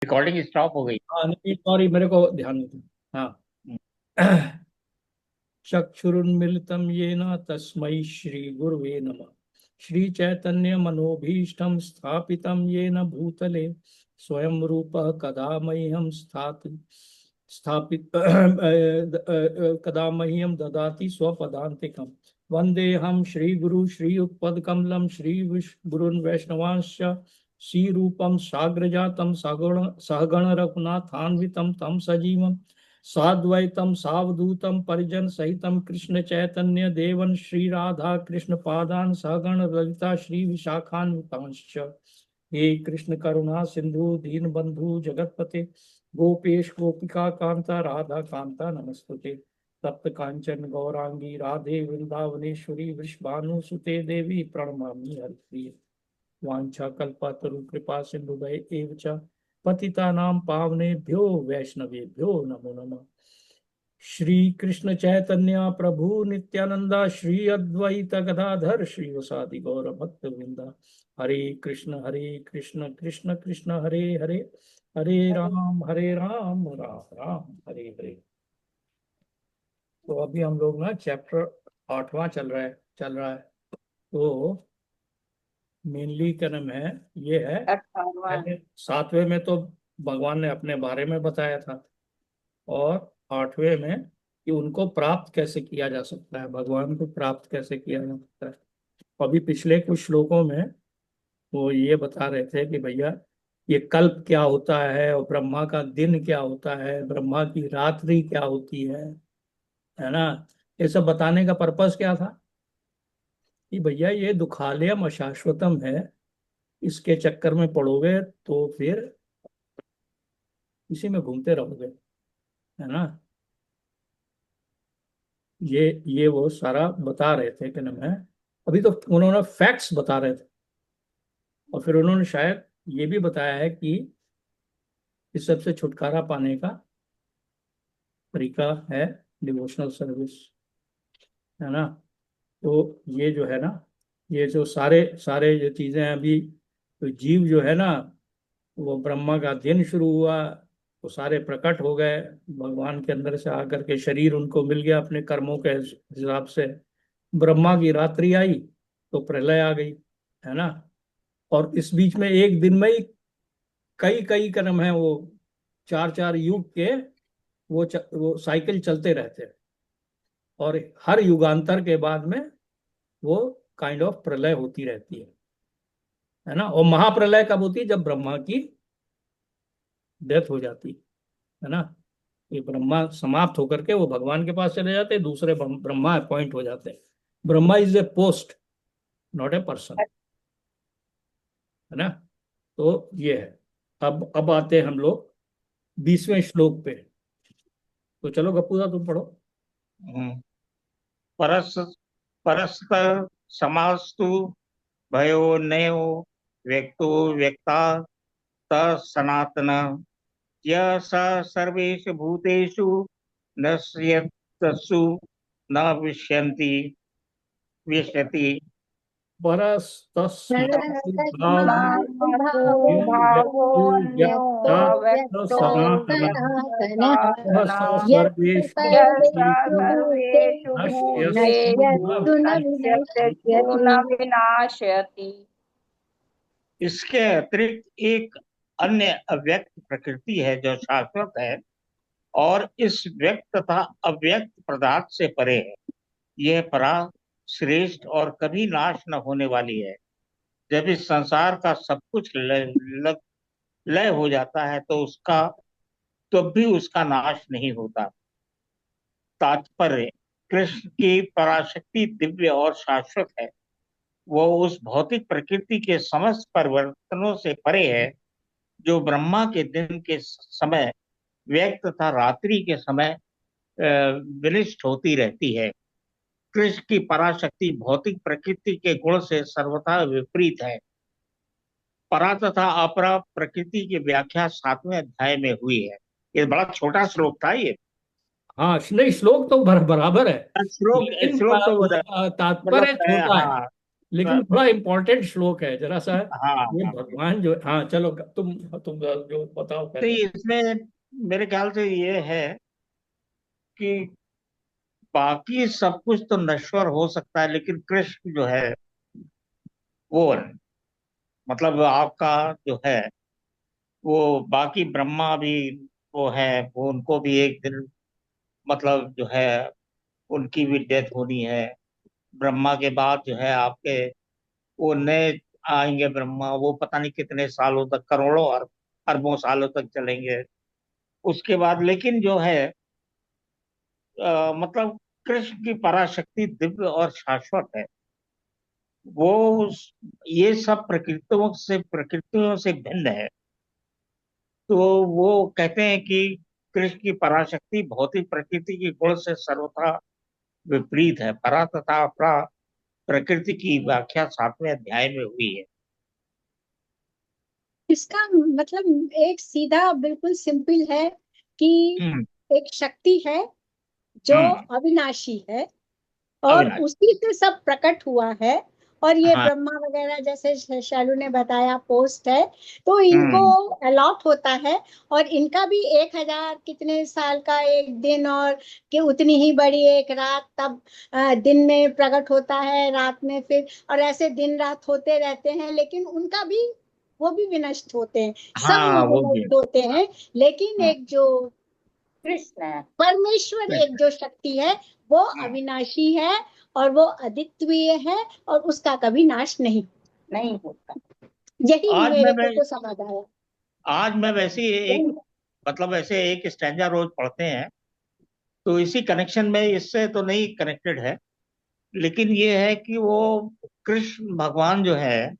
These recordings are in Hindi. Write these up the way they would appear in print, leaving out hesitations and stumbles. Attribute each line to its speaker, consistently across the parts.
Speaker 1: रिकॉर्डिंग स्टॉप हो गई।
Speaker 2: हाँ नहीं सॉरी, मेरे को ध्यान नहीं था।
Speaker 1: हम्म।
Speaker 2: हाँ। चक्षुरुन्मिलितं येन तस्मै श्री गुरुवे नमः। श्री चैतन्य मनोभीष्टं स्थापितं येन भूतले स्वयं रूपः कदा मह्यं स्थापित कदा मह्यं ददाति स्वपदान्तिकम्। वन्देऽहं श्रीगुरु श्रीयुतपदकमलं श्रीगुरून् वैष्णवांश्च श्रीरूपं साग्रजातं सहगण रघुनाथान्वितं तं सजीवं साद्वैतम सावधूतम परिजन सहितम कृष्ण चैतन्य देवन श्री राधा कृष्ण पादान सहगण ललिता श्री विशाखान्वितांश्च। हे कृष्ण करुणा सिंधु दीन बंधु जगतपते गोपेश गोपिका कांता राधा कांता नमस्तुते। तप्त कांचन गौरांगी राधे वृंदावनेश्वरी वृषभानुसुते देवी प्रणमामि हरिप्रिय। वाञ्छाकल्पतरु कृपा सिन्धुभय एव च पतितानां पावनेभ्यो वैष्णवेभ्यो नमो नमः। श्री कृष्ण चैतन्य प्रभु नित्यानंदा श्री अद्वैत गदाधर श्रीवासादि गौर भक्त वृंदा। हरे कृष्ण कृष्ण कृष्ण हरे हरे, हरे राम राम हरे हरे। तो अभी हम लोग ना चैप्टर 8वां चल रहा है। तो मेनली क्या नाम है, ये है।
Speaker 3: 18वां।
Speaker 2: पहले 7वें में तो भगवान ने अपने बारे में बताया था, और 8वें में कि उनको प्राप्त कैसे किया जा सकता है, भगवान को प्राप्त कैसे किया जा सकता है। अभी पिछले कुछ श्लोकों में वो ये बता रहे थे कि भैया ये कल्प क्या होता है, और ब्रह्मा का दिन क्या होता है, ब्रह्मा की रात्रि क्या होती है ना। ये सब बताने का पर्पस क्या था कि भैया ये दुखालयम अशाश्वतम है, इसके चक्कर में पड़ोगे तो फिर इसी में घूमते रहोगे, है ना। ये वो सारा बता रहे थे कि नाम है। अभी तो उन्होंने फैक्ट्स बता रहे थे, और फिर उन्होंने शायद ये भी बताया है कि इस सबसे छुटकारा पाने का तरीका है डिवोशनल सर्विस, है ना। तो ये जो है ना, ये जो सारे सारे ये चीजें हैं अभी, तो जीव जो है ना, वो ब्रह्मा का दिन शुरू हुआ तो सारे प्रकट हो गए भगवान के अंदर से आकर के, शरीर उनको मिल गया अपने कर्मों के हिसाब से। ब्रह्मा की रात्रि आई तो प्रलय आ गई, है ना। और इस बीच में एक दिन में ही कई कई कर्म है, वो चार चार युग के वो साइकिल चलते रहते हैं, और हर युगांतर के बाद में वो काइंड ऑफ प्रलय होती रहती है ना। और महाप्रलय कब होती है, जब ब्रह्मा की डेथ हो जाती है ना। ये ब्रह्मा समाप्त होकर के वो भगवान के पास चले जाते हैं, दूसरे ब्रह्मा अपॉइंट हो जाते हैं। Brahma is a post, not a person, है ना। तो ये है। अब आते हैं हम लोग 20वें श्लोक पे। तो चलो गप्पूदा तुम पढ़ो।
Speaker 1: हम्म। परस परस्पर समास्तु भयो नयो व्यक्तो व्यक्ता स सनातन यः स सर्वेषु भूतेषु नश्यत्सु न विश्यन्ति विश्यति।
Speaker 2: परस्तस्माद्भावो
Speaker 3: मास्तु
Speaker 2: यो व्यक्तो
Speaker 3: भावोऽन्यो
Speaker 2: व्यक्ता स
Speaker 3: व्यक्तो
Speaker 2: सनातनः यः
Speaker 3: सनातनः
Speaker 2: स सर्वेषु
Speaker 3: यः स
Speaker 2: भूतेषु
Speaker 3: सर्वेषु
Speaker 2: नश्यत्सु
Speaker 3: भूतेषु
Speaker 2: न
Speaker 3: नश्यत्यसु न विनाशयति।
Speaker 1: इसके अतिरिक्त एक अन्य अव्यक्त प्रकृति है जो शाश्वत है और इस व्यक्त तथा अव्यक्त पदार्थ से परे है। यह परा श्रेष्ठ और कभी नाश न होने वाली है। जब इस संसार का सब कुछ लय हो जाता है तो उसका तब भी उसका नाश नहीं होता। तात्पर्य, कृष्ण की पराशक्ति दिव्य और शाश्वत है। वो उस भौतिक प्रकृति के समस्त परिवर्तनों से परे है जो ब्रह्मा के दिन के समय व्यक्त तथा रात्रि के समय विनिष्ट होती रहती है। कृष्ण की पराशक्ति भौतिक प्रकृति के गुण से सर्वथा विपरीत है। परा तथा अपरा प्रकृति की व्याख्या 7वें अध्याय में हुई है। ये बड़ा छोटा श्लोक था ये।
Speaker 2: हाँ नहीं, श्लोक तो बराबर है,
Speaker 1: श्लोक
Speaker 2: लेकिन
Speaker 1: श्लोक तो
Speaker 2: तात्पर्य
Speaker 1: मतलब
Speaker 2: छोटा है।
Speaker 1: हाँ,
Speaker 2: लेकिन बड़ा इंपॉर्टेंट श्लोक है जरा सा।
Speaker 1: हाँ
Speaker 2: ये
Speaker 1: हाँ।
Speaker 2: भगवान जो, हाँ चलो तुम जो बताओ
Speaker 1: तो
Speaker 2: पहले।
Speaker 1: इसमें मेरे ख्याल से ये है कि बाकी सब कुछ तो नश्वर हो सकता है, लेकिन कृष्ण जो है वो नहीं। मतलब आपका जो है वो, बाकी ब्रह्मा भी वो है, वो उनको भी एक दिन मतलब जो है उनकी भी डेथ होनी है। ब्रह्मा के बाद जो है आपके वो नए आएंगे ब्रह्मा, वो पता नहीं कितने सालों तक, करोड़ों अरबों सालों तक चलेंगे उसके बाद। लेकिन जो है मतलब कृष्ण की पराशक्ति दिव्य और शाश्वत है। वो ये सब प्रकृतियों से भिन्न है। तो वो कहते हैं कि कृष्ण की पराशक्ति भौतिक प्रकृति की गुण से सर्वथा विपरीत है। परा तथा अपरा प्रकृति की व्याख्या 7वें अध्याय में हुई है।
Speaker 4: इसका मतलब एक सीधा बिल्कुल सिंपल है कि
Speaker 1: हम्म।
Speaker 4: एक शक्ति है जो
Speaker 1: हम्म।
Speaker 4: अविनाशी है और
Speaker 1: अविनाश।
Speaker 4: उसी से सब प्रकट हुआ है। और ये
Speaker 1: हाँ।
Speaker 4: ब्रह्मा वगैरह जैसे शालू ने बताया पोस्ट है, तो इनको
Speaker 1: हम्म।
Speaker 4: अलॉट होता है। और इनका भी 1000 कितने साल का एक दिन, और कि उतनी ही बड़ी एक रात, तब दिन में प्रकट होता है, रात में फिर, और ऐसे दिन रात होते रहते हैं। लेकिन उनका भी, वो भी विनष्ट होते हैं, सब
Speaker 1: हाँ
Speaker 4: में
Speaker 1: वो भी।
Speaker 4: विनष्ट होते हैं। लेकिन
Speaker 1: हाँ।
Speaker 4: एक जो
Speaker 3: कृष्ण है।
Speaker 4: परमेश्वर, एक जो शक्ति है, वो अविनाशी है और वो अद्वितीय है और उसका कभी नाश नहीं।
Speaker 3: नहीं होता।
Speaker 4: यही
Speaker 1: आज मैं
Speaker 4: मेरे को
Speaker 1: मैं
Speaker 4: तो समझ आया।
Speaker 1: आज मैं वैसे ही एक मतलब ऐसे एक स्टैंजा रोज पढ़ते हैं, तो इसी कनेक्शन में, इससे तो नहीं कनेक्टेड है, लेकिन ये है कि वो कृष्ण भगवान जो है,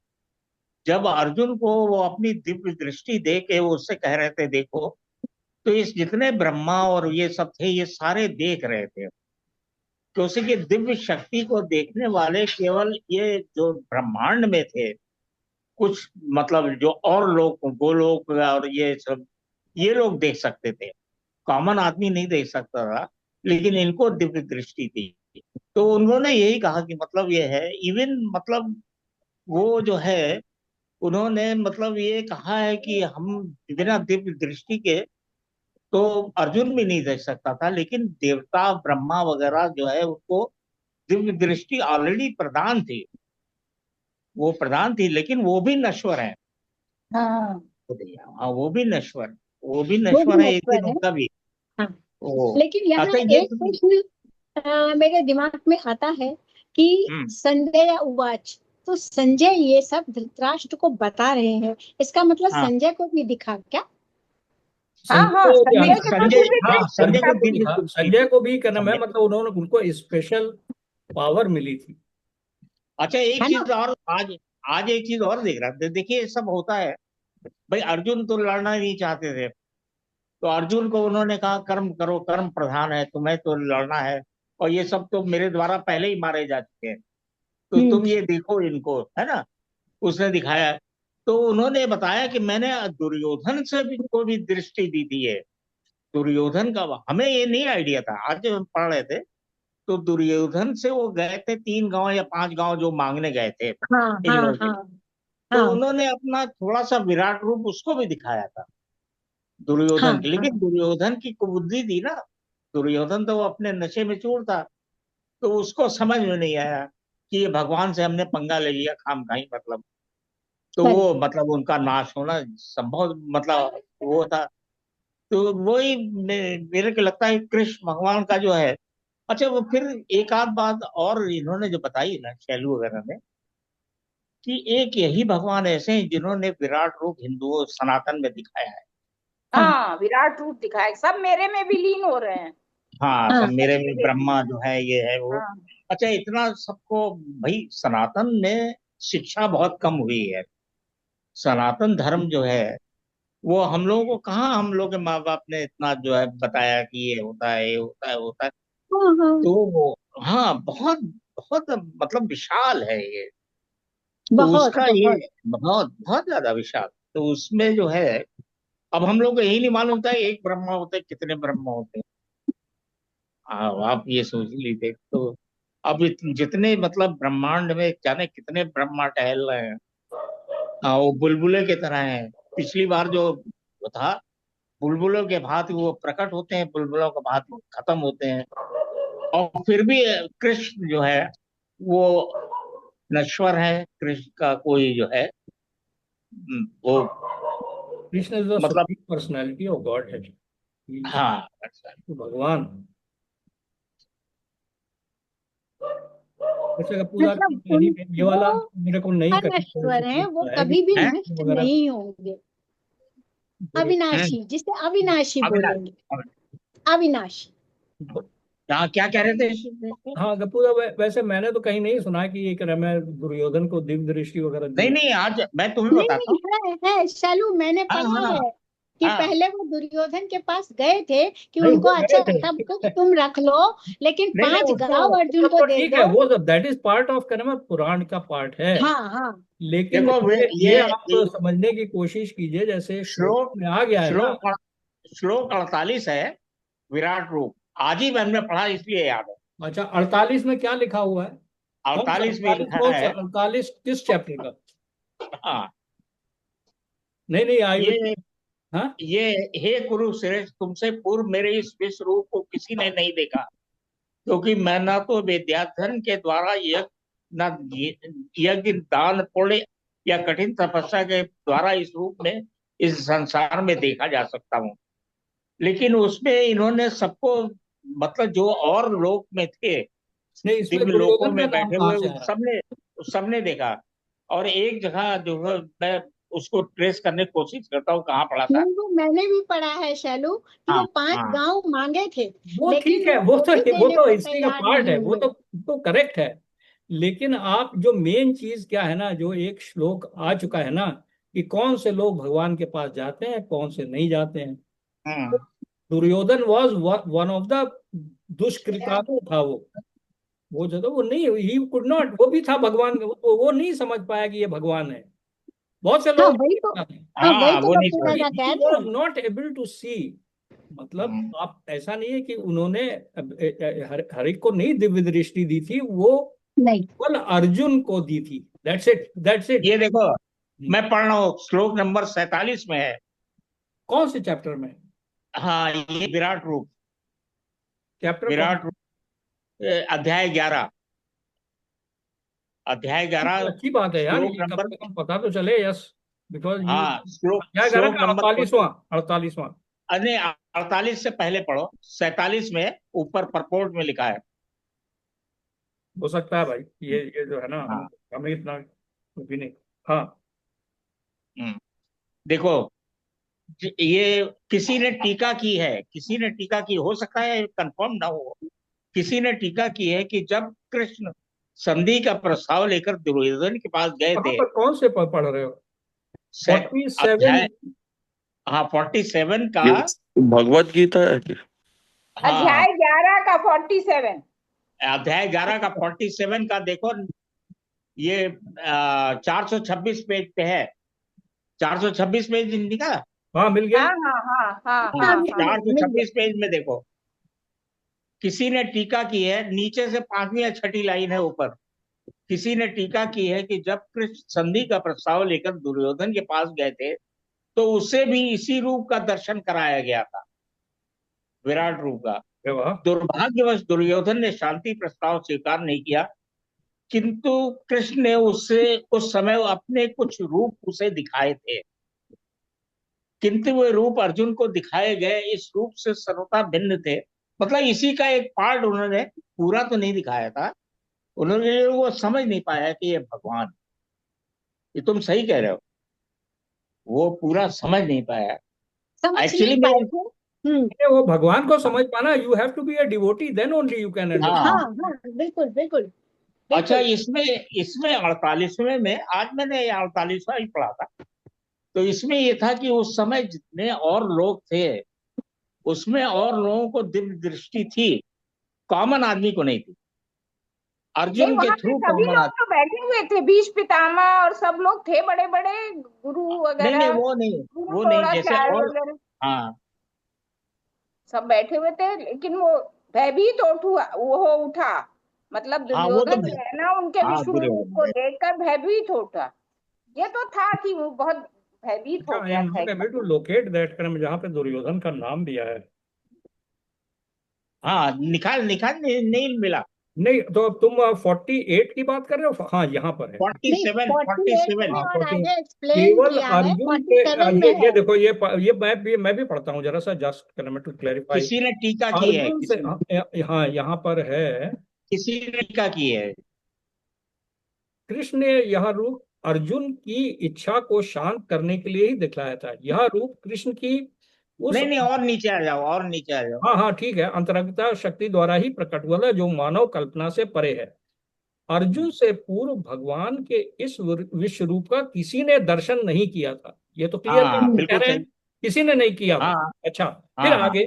Speaker 1: जब अर्जुन को वो अपनी दिव्य दृष्टि दे के वो उससे कह रहे थे देखो, तो इस जितने ब्रह्मा और ये सब थे ये सारे देख रहे थे कि उसकी दिव्य शक्ति को देखने वाले केवल ये जो ब्रह्मांड में थे कुछ, मतलब जो और लोग गोलोक और ये सब, ये लोग देख सकते थे, कॉमन आदमी नहीं देख सकता था। लेकिन इनको दिव्य दृष्टि थी। तो उन्होंने यही कहा कि मतलब ये है, इवन मतलब वो जो है उन्होंने मतलब ये कहा है कि हम बिना दिव्य दृष्टि के तो अर्जुन भी नहीं देख सकता था, लेकिन देवता ब्रह्मा वगैरह जो है उनको दिव्य दृष्टि ऑलरेडी प्रदान थी। वो प्रदान थी, लेकिन वो भी नश्वर है।
Speaker 3: हाँ।
Speaker 1: हाँ वो भी नश्वर, वो भी
Speaker 4: वो भी
Speaker 1: नश्वर है, एक दिन
Speaker 4: नश्वर है।
Speaker 1: उनका भी।
Speaker 4: हाँ।
Speaker 1: ओ।
Speaker 4: लेकिन यहाँ
Speaker 1: अच्छा ये
Speaker 4: एक प्रश्न मेरे दिमाग में आता है कि
Speaker 1: हम्म।
Speaker 4: संजय उवाच, तो संजय ये सब धृतराष्ट्र को बता रहे हैं, इसका मतलब
Speaker 1: हाँ
Speaker 4: संजय को भी दिखा क्या?
Speaker 3: हाँ
Speaker 2: संजय
Speaker 3: हाँ,
Speaker 2: को
Speaker 1: नहीं,
Speaker 3: संजय के
Speaker 2: हाँ,
Speaker 3: प्रति
Speaker 1: संजय,
Speaker 3: भी
Speaker 1: हाँ
Speaker 3: कृष्ण
Speaker 1: संजय
Speaker 3: इच्छा
Speaker 1: को
Speaker 2: संजय को भी,
Speaker 3: थी।
Speaker 1: दिव्य
Speaker 2: हाँ
Speaker 1: दृष्टि
Speaker 2: संजय को भी क्या नाम है,
Speaker 1: संजय।
Speaker 2: मतलब उन्होंने, उनको स्पेशल पावर मिली थी।
Speaker 1: अच्छा एक
Speaker 4: है ना?
Speaker 1: चीज और, आज आज एक चीज और देख रहा था। देखिए ये सब होता है, भाई अर्जुन तो लड़ना नहीं चाहते थे, तो अर्जुन को उन्होंने कहा कर्म करो, कर्म प्रधान है, तुम्हें तो लड़ना है, और ये सब तो मेरे द्वारा पहले ही मारे जा चुके हैं, तो
Speaker 4: हम्म।
Speaker 1: तुम ये देखो इनको, है ना। उसने दिखाया। तो उन्होंने बताया कि मैंने दुर्योधन से भी को भी दृष्टि दी थी है। दुर्योधन का हमें ये नहीं आइडिया था, आज जब हम पढ़ रहे थे तो दुर्योधन से वो गए थे 3 गांव या 5 गांव जो मांगने गए थे
Speaker 4: हाँ
Speaker 1: इन
Speaker 4: हाँ
Speaker 1: लोगों के
Speaker 4: हाँ
Speaker 1: लिए। तो
Speaker 4: हाँ
Speaker 1: उन्होंने अपना थोड़ा सा विराट रूप उसको भी दिखाया था,
Speaker 4: हाँ
Speaker 1: दुर्योधन की।
Speaker 4: हाँ।
Speaker 1: लेकिन दुर्योधन की कुबुद्धि थी ना, दुर्योधन तो वो अपने नशे में चूर था, तो उसको समझ में नहीं आया कि ये भगवान से हमने पंगा ले लिया खाम खाई, मतलब तो
Speaker 4: सही।
Speaker 1: वो मतलब उनका नाश होना संभव, मतलब वो था। तो वही मेरे को लगता है कृष्ण भगवान का जो है। अच्छा वो फिर एक आध बात और इन्होंने जो बताई ना शैलू वगैरह ने, कि एक यही भगवान ऐसे हैं जिन्होंने विराट रूप हिंदुओं सनातन में दिखाया है।
Speaker 4: हाँ
Speaker 3: हाँ, विराट रूप दिखाए, सब मेरे में विलीन हो रहे हैं।
Speaker 1: हाँ
Speaker 4: हाँ
Speaker 1: सब
Speaker 3: सब
Speaker 1: मेरे में
Speaker 3: मेरे में।
Speaker 1: ब्रह्मा जो है ये है वो।
Speaker 3: हाँ
Speaker 1: अच्छा इतना सबको, भाई सनातन में शिक्षा बहुत कम हुई है। सनातन धर्म जो है वो हम लोगों को कहाँ, हम लोग के माँ बाप ने इतना जो है बताया कि ये होता है, ये होता है, होता है।
Speaker 4: हाँ हाँ।
Speaker 1: तो वो हाँ बहुत बहुत मतलब विशाल है ये। तो
Speaker 4: बहुत
Speaker 1: उसका ये
Speaker 4: बहुत।
Speaker 1: बहुत बहुत ज्यादा विशाल। तो उसमें जो है, अब हम लोग को यही नहीं मालूम था एक ब्रह्मा होते हैं, कितने ब्रह्मा होते हैं। आप ये सोच लीजिए तो। अब जितने मतलब ब्रह्मांड में जाने कितने ब्रह्मा टहल रहे हैं। हाँ, वो बुलबुले की तरह है। पिछली बार जो वो था, बुलबुलों के भांति वो प्रकट होते हैं, बुलबुलों के भांति वो खत्म होते हैं। और फिर भी कृष्ण जो है वो नश्वर है। कृष्ण का कोई जो है वो
Speaker 2: कृष्ण इज द
Speaker 1: मतलब,
Speaker 2: सुप्रीम पर्सनैलिटी ऑफ गॉड है,
Speaker 1: हाँ अच्छा।
Speaker 2: भगवान। वैसे कपूर
Speaker 4: मतलब
Speaker 2: ये वाला
Speaker 4: वो
Speaker 2: मेरे को नहीं कहीं
Speaker 4: अनश्वर हैं, वो
Speaker 2: है कि
Speaker 4: कभी भी
Speaker 1: है
Speaker 4: नष्ट
Speaker 2: वगैरह
Speaker 4: नहीं होंगे।
Speaker 1: हम्म,
Speaker 4: अविनाशी, जिसे अविनाशी बोलेंगे,
Speaker 1: अविनाश।
Speaker 4: अविनाशी।
Speaker 1: हाँ, क्या कह रहे थे?
Speaker 2: हाँ कपूर, वैसे मैंने तो कहीं नहीं सुना कि ये कह रहा मैं दुर्योधन को दिव्य दृष्टि वगैरह
Speaker 1: नहीं
Speaker 2: दी।
Speaker 1: नहीं, आज मैं तुम्हें
Speaker 4: नहीं
Speaker 1: बताता हूँ।
Speaker 4: नहीं, है शालू, मैंने
Speaker 1: हाँ
Speaker 4: पढ़ा
Speaker 1: हाँ
Speaker 4: है कि
Speaker 1: हाँ।
Speaker 4: पहले वो दुर्योधन के पास गए थे कि
Speaker 2: नहीं
Speaker 4: उनको
Speaker 2: वो गए
Speaker 4: अच्छा
Speaker 2: थे
Speaker 4: सब कुछ तुम रख लो, लेकिन
Speaker 1: नहीं नहीं,
Speaker 4: 5
Speaker 1: उसको
Speaker 4: गांव
Speaker 2: वो
Speaker 4: अर्जुन
Speaker 2: सब
Speaker 4: को
Speaker 2: तो
Speaker 4: दे
Speaker 2: ठीक है,
Speaker 4: दो।
Speaker 2: वो सब दैट इज पार्ट ऑफ कहना पुराण का पार्ट है।
Speaker 4: हाँ हाँ।
Speaker 2: लेकिन
Speaker 1: देखो
Speaker 2: ये आप समझने की कोशिश कीजिए, जैसे श्लोक
Speaker 1: श्लोक
Speaker 2: में आ गया है ना।
Speaker 1: श्लोक श्लोक 48 है, विराट रूप। आज ही मैंने पढ़ा इसलिए याद है।
Speaker 2: अच्छा, 48 में क्या लिखा हुआ है? कौन सा
Speaker 1: 48 में
Speaker 2: 48?
Speaker 1: लिखा
Speaker 2: कौन सा
Speaker 1: है।
Speaker 2: 48? किस चैप्टर का?
Speaker 1: हाँ,
Speaker 2: नहीं नहीं, आयु।
Speaker 1: ये
Speaker 2: हाँ।
Speaker 1: ये हे कुरु श्रेष्ठ, तुमसे पूर्व मेरे इस विश्व रूप को किसी ने नहीं देखा, क्योंकि मैं न तो विद्याधन के द्वारा यज्ञ, न यज्ञ दान पुण्य या कठिन तपस्या के द्वारा इस रूप में इस संसार में देखा जा सकता हूँ। लेकिन उसमें इन्होंने सबको, मतलब जो और लोक में थे,
Speaker 2: नहीं, इसमें
Speaker 1: दिव्य लोकों
Speaker 2: दुर्योधन का
Speaker 1: में
Speaker 2: नाम
Speaker 1: बैठे
Speaker 2: कहाँ
Speaker 1: हुए,
Speaker 2: से
Speaker 1: उन
Speaker 2: आया?
Speaker 1: सबने सबने देखा। और एक जगह जो है, मैं उसको ट्रेस करने की कोशिश करता हूँ कहाँ पढ़ा था।
Speaker 4: नहीं, वो मैंने भी पढ़ा है शैलू कि
Speaker 1: हाँ
Speaker 4: वो 5
Speaker 1: हाँ।
Speaker 4: गांव मांगे थे,
Speaker 2: वो ठीक
Speaker 4: लेकिन
Speaker 2: है,
Speaker 4: वो भी
Speaker 2: वो
Speaker 4: देने
Speaker 2: तो
Speaker 4: को
Speaker 2: हिस्ट्री का
Speaker 4: तैयार
Speaker 2: पार्ट है,
Speaker 4: नहीं
Speaker 2: वो
Speaker 4: हुए।
Speaker 2: तो करेक्ट है। लेकिन आप जो मेन चीज क्या है ना, जो एक श्लोक आ चुका है ना, कि कौन से लोग भगवान के पास जाते हैं, कौन से नहीं जाते हैं।
Speaker 1: Hmm
Speaker 2: Duryodhana was one of the दुष्कृतालु था वो जो था वो नहीं, ही कुड नॉट, वो भी था भगवान, वो नहीं समझ पाया कि ये भगवान है। बहुत से
Speaker 4: हाँ
Speaker 2: लोग
Speaker 4: वही तो,
Speaker 2: नहीं,
Speaker 4: हाँ वही
Speaker 1: हाँ,
Speaker 4: तो
Speaker 1: वो नहीं
Speaker 4: कपूर
Speaker 1: समझ।
Speaker 4: दादा कह
Speaker 2: ही
Speaker 4: रहे
Speaker 2: वॉज
Speaker 4: हैं।
Speaker 2: नॉट एबल टू सी। मतलब
Speaker 1: हम्म,
Speaker 2: आप ऐसा नहीं है कि उन्होंने हर एक को नहीं दिव्य दृष्टि दी थी, वो
Speaker 4: नहीं।
Speaker 2: केवल अर्जुन को दी थी। That's it, that's it.
Speaker 1: ये देखो, मैं पढ़ रहा हूँ, श्लोक नंबर 47 में है।
Speaker 2: कौन से चैप्टर में?
Speaker 1: हाँ, ये विराट रूप।
Speaker 2: चैप्टर कौन?
Speaker 1: विराट रूप, अध्याय 11। अध्याय
Speaker 2: तो
Speaker 1: 11,
Speaker 2: अच्छी बात है यार,
Speaker 1: श्लोक
Speaker 2: ये कम
Speaker 1: नंबर,
Speaker 2: से कम पता तो चले। यस, बिकॉज ये
Speaker 1: हाँ, श्लोक
Speaker 2: अध्याय 11
Speaker 1: श्लोक
Speaker 2: का
Speaker 1: नंबर
Speaker 2: 48वां।
Speaker 1: अरे 48 से पहले पढ़ो, 47 में ऊपर परपोर्ट में लिखा है।
Speaker 2: हो सकता है भाई, ये जो है ना, हम
Speaker 1: हाँ।
Speaker 2: हमें इतना भी नहीं। हाँ।
Speaker 1: हम्म, देखो, ये किसी ने टीका की है, किसी ने टीका की, हो सकता है कंफर्म ना हो। किसी ने टीका की है कि जब कृष्ण संधि का प्रस्ताव लेकर दुर्योधन के पास गए
Speaker 2: कहाँ
Speaker 1: थे,
Speaker 2: पर कौन से पढ़ रहे हो?
Speaker 1: अध्याय,
Speaker 2: 47?
Speaker 1: हाँ 47 का।
Speaker 5: ये भगवत गीता है कि?
Speaker 1: हाँ,
Speaker 3: अध्याय 11 का 47।
Speaker 1: अध्याय 11 का 47 का देखो। ये 426 पेज पे है। 426 पेज निकाला।
Speaker 2: हाँ, मिल गया।
Speaker 3: हाँ हाँ हाँ हाँ
Speaker 4: हाँ,
Speaker 3: हाँ हाँ।
Speaker 1: चार सौ
Speaker 4: मिल गया।
Speaker 1: छब्बीस पेज में देखो, किसी ने टीका की है, नीचे से 5वीं या 6ठी लाइन है ऊपर। किसी ने टीका की है कि जब कृष्ण संधि का प्रस्ताव लेकर दुर्योधन के पास गए थे, तो उसे भी इसी रूप का दर्शन कराया गया था, विराट रूप का।
Speaker 2: अरे वाह।
Speaker 1: दुर्भाग्यवश दुर्योधन ने शांति प्रस्ताव स्वीकार नहीं किया, किंतु कृष्ण ने उससे उस समय अपने कुछ रूप उसे दिखाए थे। किंतु वे रूप अर्जुन को दिखाए गए इस रूप से सर्वथा भिन्न थे। मतलब इसी का एक पार्ट उन्होंने, पूरा तो नहीं दिखाया था। उन्होंने वो समझ नहीं पाया कि ये भगवान, ये तुम सही कह रहे हो, वो पूरा समझ नहीं पाया
Speaker 4: समझ नहीं
Speaker 1: एक्चुअली में।
Speaker 4: पाए थे।
Speaker 2: वो भगवान को समझ पाना, you have to be a devotee, then only you can
Speaker 4: हाँ
Speaker 2: अंडरस्टैंड।
Speaker 1: हाँ।
Speaker 4: हाँ, बिल्कुल बिल्कुल
Speaker 1: अच्छा,
Speaker 4: बिल्कुल।
Speaker 1: इसमें इसमें 48वें में, आज मैंने 48वां ही पढ़ा था, तो इसमें ये था कि उस समय जितने और लोग थे, उसमें और लोगों को दिव्य दृष्टि थी, कॉमन आदमी को नहीं थी।
Speaker 3: नहीं,
Speaker 1: अर्जुन के
Speaker 3: वहां पे
Speaker 1: थ्रू
Speaker 3: सभी
Speaker 1: कॉमन
Speaker 3: लोग
Speaker 1: आदमी।
Speaker 3: तो बैठे हुए थे, भीष्म पितामह और सब लोग थे, बड़े बड़े गुरु
Speaker 1: नहीं नहीं,
Speaker 3: वगैरह,
Speaker 1: वो नहीं,
Speaker 3: गुरु
Speaker 1: वो नहीं, जैसे
Speaker 3: द्रोणाचार्य
Speaker 1: और।
Speaker 3: वगैरह
Speaker 1: हाँ।
Speaker 3: सब बैठे हुए थे, लेकिन वो भयभीत उठा, वो हो उठा मतलब
Speaker 1: हाँ वो तो
Speaker 3: दुर्योधन जो है ना उनके
Speaker 1: हाँ
Speaker 3: विश्व रूप को
Speaker 1: दुर्योधन
Speaker 3: देखकर भयभीत होता। ये तो था कि वो बहुत भयभीत हो
Speaker 2: अच्छा,
Speaker 3: गया
Speaker 2: एम
Speaker 3: था
Speaker 2: नॉट एबल टू
Speaker 3: एकदम।
Speaker 2: लोकेट दैट क्रम जहाँ पे दुर्योधन का नाम दिया है।
Speaker 1: हाँ निकाल निकाल नहीं मिला।
Speaker 2: नहीं तो अब तुम 48 की बात कर रहे हो? हाँ यहाँ पर है।
Speaker 1: 47
Speaker 4: 48
Speaker 1: 47।
Speaker 4: में
Speaker 2: हाँ
Speaker 4: और
Speaker 2: 14।
Speaker 4: आगे एक्सप्लेन
Speaker 2: केवल
Speaker 4: किया है,
Speaker 2: अर्जुन के
Speaker 4: 47 में
Speaker 2: ये
Speaker 4: है।
Speaker 2: देखो ये मैं भी पढ़ता हूँ जरा सा, जस्ट टू क्लैरिफाई।
Speaker 1: किसी ने टीका की है,
Speaker 2: अर्जुन से हाँ यहाँ पर है,
Speaker 1: किसी ने टीका की है।
Speaker 2: कृष्ण ने यह रूप अर्जुन की इच्छा को शांत करने के लिए ही दिखलाया था। यह रूप कृष्ण की उस,
Speaker 1: नहीं नहीं, और नीचे आ जाओ, और नीचे आ जाओ।
Speaker 2: हाँ हाँ ठीक है, अंतरंगता शक्ति द्वारा ही प्रकट हुआ था जो मानव कल्पना से परे है। अर्जुन से पूर्व भगवान के इस विश्व रूप का किसी ने दर्शन नहीं किया था। ये तो क्लियर
Speaker 1: हाँ
Speaker 2: कह
Speaker 1: बिल्कुल
Speaker 2: रहे हैं,
Speaker 1: सही।
Speaker 2: किसी ने नहीं किया था।
Speaker 1: हाँ
Speaker 2: अच्छा, फिर
Speaker 1: हाँ हाँ
Speaker 2: आगे,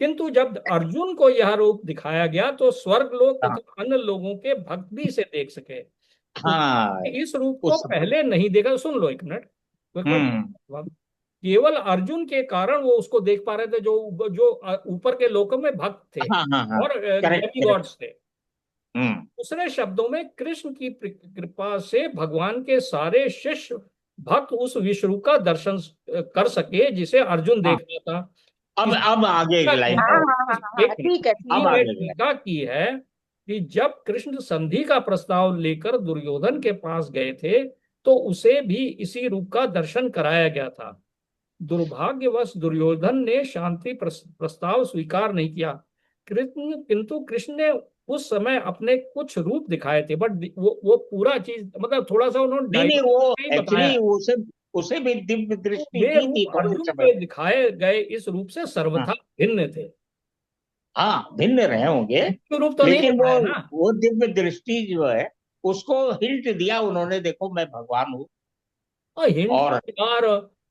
Speaker 2: किंतु जब अर्जुन को यह रूप दिखाया गया तो स्वर्ग लोग
Speaker 1: हाँ
Speaker 2: तथा अन्य लोगों के भक्त भी इसे देख सके।
Speaker 1: हाँ।
Speaker 2: उसने इस रूप को
Speaker 1: उस समय
Speaker 2: पहले नहीं देखा। सुन लो एक मिनट, एक
Speaker 1: हम्म।
Speaker 2: मिनट। केवल अर्जुन के कारण वो उसको देख पा रहे थे जो जो ऊपर के लोकों में भक्त थे
Speaker 1: हाँ हाँ हाँ।
Speaker 2: और
Speaker 1: करेक्ट
Speaker 2: डेमी
Speaker 1: करेक्ट।
Speaker 2: गॉड्स थे।
Speaker 1: हम्म।
Speaker 2: दूसरे शब्दों में कृष्ण की कृपा से भगवान के सारे शिष्य भक्त उस विश्व का दर्शन कर सके जिसे अर्जुन
Speaker 1: हाँ
Speaker 2: देख रहा था।
Speaker 1: अब आगे
Speaker 2: टीका की
Speaker 1: लाइन
Speaker 3: हाँ
Speaker 1: पे
Speaker 2: है,
Speaker 1: आओ।
Speaker 3: हाँ हाँ हाँ,
Speaker 2: एक
Speaker 3: ठीक है
Speaker 1: अब
Speaker 3: ठीक है।
Speaker 2: ने
Speaker 1: आगे लाइन।
Speaker 2: टीका की है कि जब कृष्ण संधि का प्रस्ताव लेकर दुर्योधन के पास गए थे तो उसे भी इसी रूप का दर्शन कराया गया था। दुर्भाग्यवश दुर्योधन ने शांति प्रस्ताव स्वीकार नहीं किया। कृष्ण किंतु कृष्ण ने उस समय अपने कुछ रूप दिखाए थे, बट वो पूरा चीज मतलब थोड़ा सा उन्होंने
Speaker 1: नहीं नहीं,
Speaker 2: डाइल्यूट
Speaker 1: वो
Speaker 2: ही बताया
Speaker 1: एक्चुअली
Speaker 2: है।
Speaker 1: उसे उसे भी दिव्य दृष्टि
Speaker 2: वे
Speaker 1: दी
Speaker 2: रूप
Speaker 1: थी थोड़े
Speaker 2: अर्जुन
Speaker 1: समय।
Speaker 2: पे दिखाए गए इस रूप से
Speaker 1: हाँ
Speaker 2: सर्वथा भिन्न थे।
Speaker 1: हाँ, भिन्न रहे होंगे।
Speaker 2: मुख्य रूप तो नहीं
Speaker 1: लेकिन
Speaker 2: दिखाया ना।
Speaker 1: वो दिव्य दृष्टि जो है उसको हिंट दिया उन्होंने, देखो मैं भगवान हूँ।
Speaker 2: और हिंट
Speaker 1: और
Speaker 2: यार,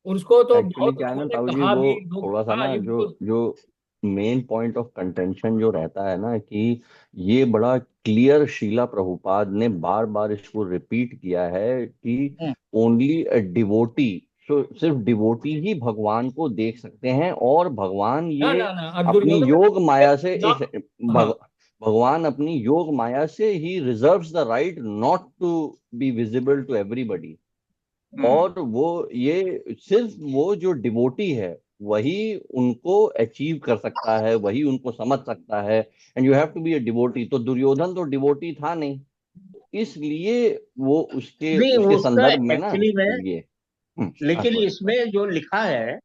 Speaker 2: उसको तो
Speaker 6: एक्चुअली
Speaker 2: बहुत
Speaker 6: क्या है ना
Speaker 2: लोगों ने
Speaker 6: ताऊ जी,
Speaker 2: कहा
Speaker 6: वो
Speaker 2: भी लोग,
Speaker 6: थोड़ा सा
Speaker 2: हाँ
Speaker 6: ना
Speaker 2: ये
Speaker 6: जो
Speaker 2: बिल्कुल।
Speaker 6: जो मेन पॉइंट ऑफ कंटेंशन जो रहता है ना कि ये बड़ा क्लियर शीला प्रभुपाद ने बार बार इसको रिपीट किया है कि
Speaker 1: हम्म,
Speaker 6: ओनली अ डिवोटी, तो सिर्फ डिवोटी ही भगवान को देख सकते हैं। और भगवान
Speaker 2: ना
Speaker 6: ये
Speaker 2: ना ना, और
Speaker 6: अपनी
Speaker 2: दुर्योधन
Speaker 6: योग माया से
Speaker 2: ना, हाँ
Speaker 6: भगवान अपनी योग माया से ही reserves the right not to be visible to everybody.
Speaker 1: Hmm.
Speaker 6: और वो ये सिर्फ वो जो डिवोटी है वही उनको अचीव कर सकता है, वही उनको समझ सकता है। And you have to be a devotee. तो दुर्योधन तो डिवोटी था नहीं, इसलिए वो उसके
Speaker 1: नहीं
Speaker 6: उसके
Speaker 1: उसका
Speaker 6: संदर्भ में ना
Speaker 1: एक्चुअली में,
Speaker 6: ये
Speaker 1: लेकिन
Speaker 6: sorry,
Speaker 1: इसमें
Speaker 6: sorry।
Speaker 1: जो लिखा है,
Speaker 2: हाँ,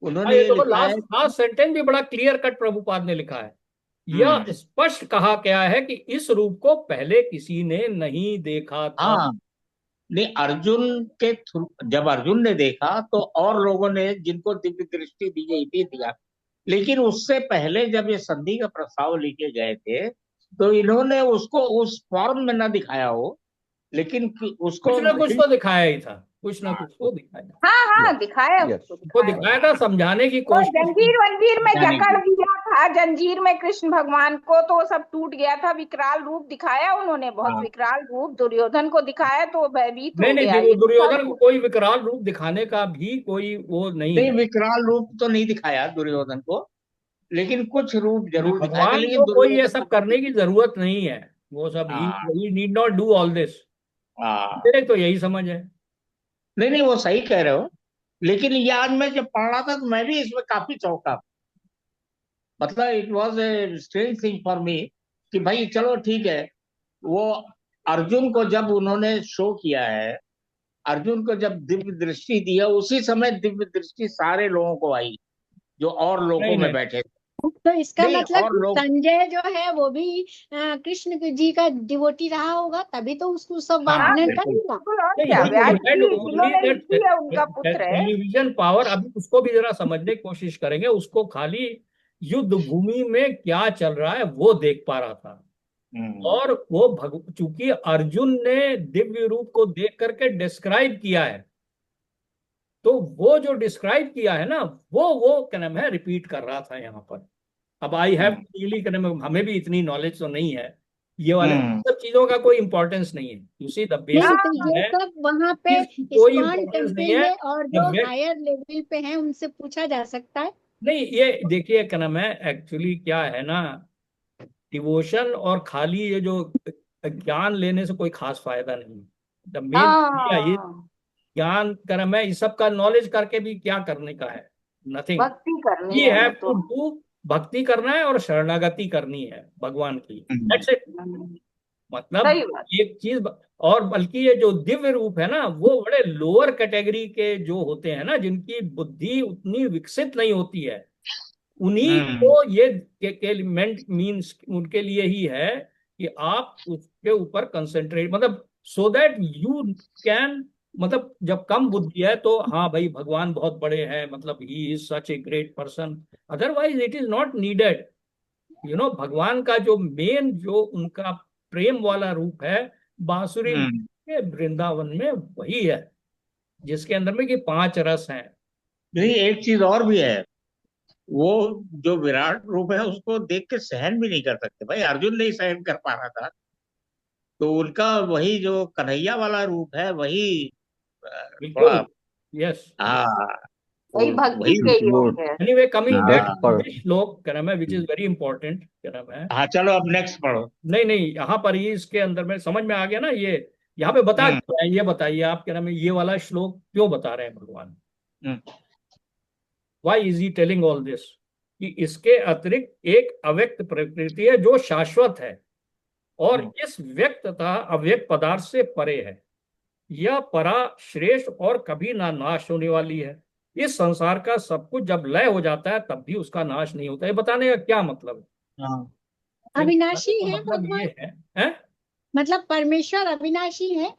Speaker 1: उन्होंने
Speaker 2: ये
Speaker 1: ये
Speaker 2: देखो
Speaker 1: लिखा है।
Speaker 2: लास्ट लास्ट सेंटेंस भी बड़ा क्लियर कट प्रभुपाद ने लिखा है। यह
Speaker 1: हम्म।
Speaker 2: स्पष्ट कहा गया है कि इस रूप को पहले किसी ने नहीं देखा था।
Speaker 1: हाँ नहीं, अर्जुन के थ्रू जब अर्जुन ने देखा तो और लोगों ने जिनको दिव्य दृष्टि दी गई थी दिया। लेकिन उससे पहले जब ये संधि का प्रस्ताव लेके गए थे तो इन्होंने उसको उस फॉर्म में ना दिखाया हो, लेकिन
Speaker 2: कुछ
Speaker 1: उसको
Speaker 2: ना कुछ
Speaker 1: हिंट।
Speaker 2: तो दिखाया ही था, कुछ ना कुछ तो दिखाया।
Speaker 3: हाँ हाँ,
Speaker 6: यस
Speaker 3: दिखाया,
Speaker 6: यस।
Speaker 3: उसको
Speaker 2: वो
Speaker 3: दिखाया।
Speaker 2: दिखाया था, समझाने की
Speaker 3: वो
Speaker 2: कोशिश की।
Speaker 3: जंजीर वंजीर में
Speaker 1: जाने
Speaker 3: जकड़
Speaker 1: की।
Speaker 3: दिया था, जंजीर में कृष्ण भगवान को, तो वो सब टूट गया था। विकराल रूप दिखाया उन्होंने, बहुत
Speaker 1: हाँ
Speaker 3: विकराल रूप दुर्योधन को दिखाया तो वो भयभीत
Speaker 2: नहीं
Speaker 3: हो
Speaker 2: नहीं,
Speaker 3: गया, ये था
Speaker 2: दुर्योधन को
Speaker 3: तो।
Speaker 2: कोई विकराल रूप दिखाने का भी कोई वो नहीं
Speaker 1: नहीं,
Speaker 2: है।
Speaker 1: विकराल रूप तो नहीं दिखाया दुर्योधन को, लेकिन कुछ रूप
Speaker 2: नहीं,
Speaker 1: जरूर दिखाया था,
Speaker 2: भगवान
Speaker 1: लेकिन
Speaker 2: को कोई ये
Speaker 1: दुर्योधन को
Speaker 2: सब
Speaker 1: नहीं
Speaker 2: करने की जरूरत नहीं है। वो सब
Speaker 1: दिखाया।
Speaker 2: He need not do all this.
Speaker 1: हाँ
Speaker 2: मेरे तो यही समझ है।
Speaker 1: नहीं नहीं, वो सही कह रहे हो। लेकिन ये आज मैं जब पढ़ रहा था तो मैं भी इसमें काफी चौंका। मतलब it was a strange thing for me कि भाई चलो ठीक है। वो अर्जुन को जब उन्होंने शो किया है, अर्जुन को जब दिव्य दृष्टि दी है, उसी समय दिव्य दृष्टि सारे लोगों को आई जो और लोगों
Speaker 2: नहीं
Speaker 1: में
Speaker 2: नहीं,
Speaker 1: बैठे थे।
Speaker 4: तो इसका
Speaker 1: नहीं
Speaker 4: मतलब
Speaker 1: और
Speaker 4: कि
Speaker 1: लोग।
Speaker 4: संजय जो है वो भी कृष्ण जी का डिवोटी रहा होगा, तभी तो उसको सब
Speaker 1: हाँ
Speaker 4: वार्णन
Speaker 1: बिल्कुल।
Speaker 4: करेगा।
Speaker 3: बिल्कुल, और
Speaker 2: नहीं
Speaker 3: क्या,
Speaker 2: ही
Speaker 3: व्यास
Speaker 2: हैड
Speaker 3: जी
Speaker 2: ओनली
Speaker 3: जिन्होंने
Speaker 2: दैट
Speaker 3: लिखी है उनका पुत्र है।
Speaker 2: Television power. अभी उसको भी जरा समझने की कोशिश करेंगे, उसको खाली युद्ध भूमि में क्या चल रहा है वो देख पा रहा था।
Speaker 1: हम्म।
Speaker 2: और वो चूंकि अर्जुन ने दिव्य रूप को देख करके डिस्क्राइब किया है, तो वो जो डिस्क्राइब किया है ना, वो क्या नाम है रिपीट कर रहा था यहाँ पर। अब आई हैव
Speaker 1: हम्म।
Speaker 2: रियली, क्या नाम है, हमें भी इतनी नॉलेज तो नहीं है। ये वाले
Speaker 1: हम्म।
Speaker 2: सब चीजों का कोई इंपॉर्टेंस नहीं है। यू सी द
Speaker 4: नहीं
Speaker 2: बेसिक
Speaker 4: तो ये
Speaker 2: है,
Speaker 4: सब वहां पे
Speaker 2: इसकी कोई
Speaker 4: इस्कॉन
Speaker 2: इंपॉर्टेंस नहीं
Speaker 4: टेम्पल
Speaker 2: है।
Speaker 4: में और
Speaker 2: द
Speaker 4: जो हायर लेवल पे हैं उनसे पूछा जा सकता है।
Speaker 2: नहीं, ये देखिए क्या नाम है, एक्चुअली क्या है ना, डिवोशन और खाली ये जो ज्ञान लेने से कोई खास फायदा नहीं। द मेन ये
Speaker 3: हाँ,
Speaker 2: ज्ञान कर्म है, इस सब का नॉलेज करके भी क्या करने का है? नथिंग।
Speaker 3: भक्ति करनी
Speaker 2: वी
Speaker 3: है
Speaker 2: हैव
Speaker 3: वो
Speaker 2: टू
Speaker 3: तो।
Speaker 2: डू, भक्ति करना है और शरणागति करनी है भगवान की,
Speaker 1: हम्म,
Speaker 2: दैट्स इट।
Speaker 3: हम्म,
Speaker 2: मतलब
Speaker 3: सही बात।
Speaker 2: एक चीज और बल्कि ये जो दिव्य रूप है ना, वो बड़े लोअर कैटेगरी के जो होते हैं ना, जिनकी बुद्धि उतनी विकसित नहीं होती है, उन्हीं
Speaker 1: हम्म,
Speaker 2: को ये एलिमेंट मीन्स उनके लिए ही है कि आप उसके ऊपर कंसंट्रेट, मतलब सो दैट यू कैन, मतलब जब कम बुद्धि है तो हाँ भाई भगवान बहुत बड़े हैं, मतलब he is such a great person, otherwise it is not needed. भगवान का जो मेन जो उनका प्रेम वाला रूप है बांसुरी
Speaker 1: हम्म।
Speaker 2: के वृंदावन में, वही है जिसके अंदर में कि 5 रस हैं।
Speaker 1: नहीं, एक चीज और भी है। वो जो विराट रूप है उसको देख के सहन भी नहीं कर सकते भाई, अर्जुन नहीं सहन कर पा रहा था। तो उनका वही जो कन्हैया वाला रूप है वही
Speaker 2: बिल्कुल।
Speaker 1: थोड़ा।
Speaker 2: यस।
Speaker 1: हाँ,
Speaker 3: वही
Speaker 1: तो
Speaker 3: भक्ति
Speaker 1: वही।
Speaker 3: के
Speaker 6: वो
Speaker 3: योग है।
Speaker 2: Anyway, coming back
Speaker 6: depth
Speaker 2: to
Speaker 6: पर।
Speaker 2: दिस श्लोक क्या नाम है, विच इज वेरी इंपॉर्टेंट क्या नाम है।
Speaker 1: हाँ, चलो अब नेक्स्ट पढ़ो।
Speaker 2: नहीं नहीं, यहाँ पर ही इसके अंदर में समझ में आ गया ना ये, यहाँ पे बता
Speaker 1: हम्म,
Speaker 2: दिया है। ये बताइए आप क्या नाम है, ये वाला श्लोक क्यों बता रहे हैं भगवान?
Speaker 1: Hmm,
Speaker 2: why is he telling all this? कि इसके अतिरिक्त एक अव्यक्त प्रकृति है जो शाश्वत है और
Speaker 1: हम्म,
Speaker 2: इस व्यक्त तथा अव्यक्त पदार्थ से परे है। यह परा श्रेष्ठ और कभी ना नाश होने वाली है। इस संसार का सब कुछ जब लय हो जाता है तब भी उसका नाश नहीं होता। ये बताने का क्या मतलब है?
Speaker 1: हाँ,
Speaker 2: ये बताने
Speaker 4: अविनाशी
Speaker 2: का
Speaker 4: है
Speaker 2: मतलब
Speaker 4: भगवान,
Speaker 2: ये है?
Speaker 4: मतलब परमेश्वर अविनाशी है।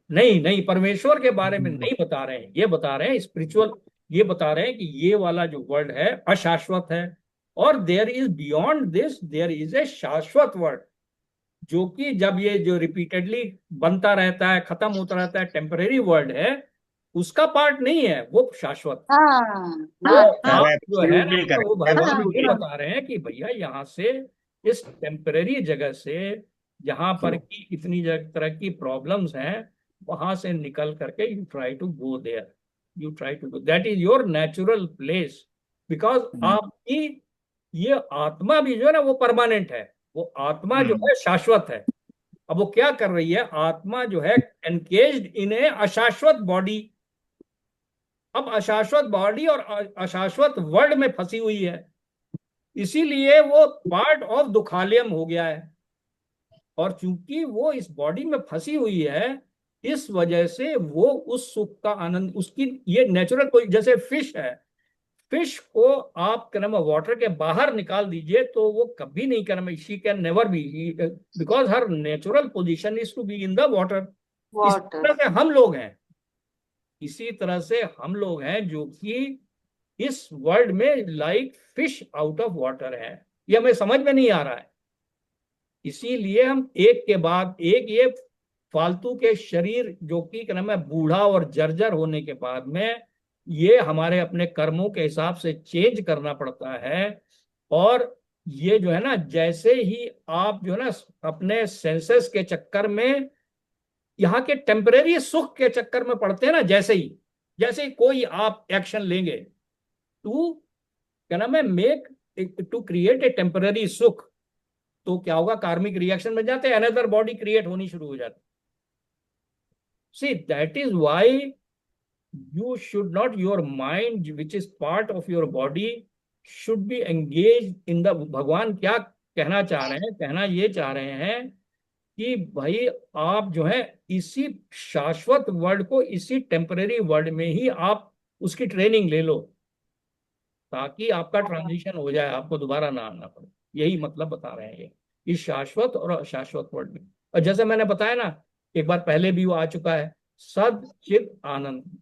Speaker 2: नहीं नहीं, परमेश्वर के बारे में
Speaker 1: हम्म,
Speaker 2: नहीं बता रहे हैं, ये बता रहे हैं स्पिरिचुअल। ये बता रहे हैं कि ये वाला जो वर्ल्ड है अशाश्वत है, और there is beyond this there is a shashvat world, जो कि जब ये जो रिपीटेडली बनता रहता है, खत्म होता रहता है, टेम्परेरी वर्ल्ड है, उसका पार्ट नहीं है वो शाश्वत।
Speaker 3: हाँ,
Speaker 2: तो
Speaker 4: हाँ
Speaker 3: नाथ है।
Speaker 4: हाँ
Speaker 2: आप जो है ना,
Speaker 1: एब्सोल्युटली
Speaker 2: मतलब वो
Speaker 1: करेक्ट,
Speaker 2: भगवान ये
Speaker 1: एब्सोल्युटली।
Speaker 4: हाँ
Speaker 2: बता रहे हैं कि भैया यहाँ से, इस टेम्परेरी जगह से, जहां पर की इतनी तरह की प्रॉब्लम्स हैं, वहां से निकल करके you try to go there, you try to go, that is your natural place. Because आपकी ये आत्मा भी जो है ना वो परमानेंट है, वो आत्मा जो
Speaker 1: हम्म,
Speaker 2: है शाश्वत है। अब वो क्या कर रही है? आत्मा जो है एनकेज्ड इन ए अशाश्वत बॉडी। अब अशाश्वत बॉडी और अशाश्वत वर्ल्ड में फंसी हुई है, इसीलिए वो पार्ट ऑफ दुखालयम हो गया है। और चूंकि वो इस बॉडी में फंसी हुई है, इस वजह से वो उस सुख का आनंद, उसकी ये नेचुरल, कोई जैसे फिश है, फिश को आप क्या नाम है वाटर के बाहर निकाल दीजिए तो वो कभी नहीं, क्या नाम है, she can never be, because her natural position is to be in the water. इसी
Speaker 3: वाटर।
Speaker 2: तरह से हम लोग हैं, इसी तरह से हम लोग हैं जो कि इस वर्ल्ड में like fish out of water है। ये हमें समझ में नहीं आ रहा है, इसीलिए हम एक के बाद एक ये फालतू के शरीर जो कि क्या नाम है बूढ़ा और जर्जर होने के बाद में, ये हमारे अपने कर्मों के हिसाब से चेंज करना पड़ता है। और ये जो है ना, जैसे ही आप जो है ना अपने सेंसेस के चक्कर में, यहाँ के टेम्परेरी सुख के चक्कर में पड़ते हैं ना, जैसे ही कोई आप एक्शन लेंगे टू क्या नाम है make, to create a temporary sukh, तो क्या होगा? कार्मिक रिएक्शन में जाते हैं, अनदर बॉडी क्रिएट होनी शुरू हो जाती। See that is why you should not, your mind which is part of your body should be engaged in the, भगवान क्या कहना चाह रहे हैं? कहना ये चाह रहे हैं कि भाई आप जो है इसी शाश्वत वर्ल्ड को, इसी टेम्परेरी वर्ल्ड में ही आप उसकी ट्रेनिंग ले लो, ताकि आपका ट्रांजिशन हो जाए, आपको दोबारा ना आना पड़े। यही मतलब बता रहे हैं ये, इस शाश्वत और अशाश्वत वर्ल्ड में। और जैसे मैंने बताया ना, एक बार पहले भी वो आ चुका है, सद चित आनंद।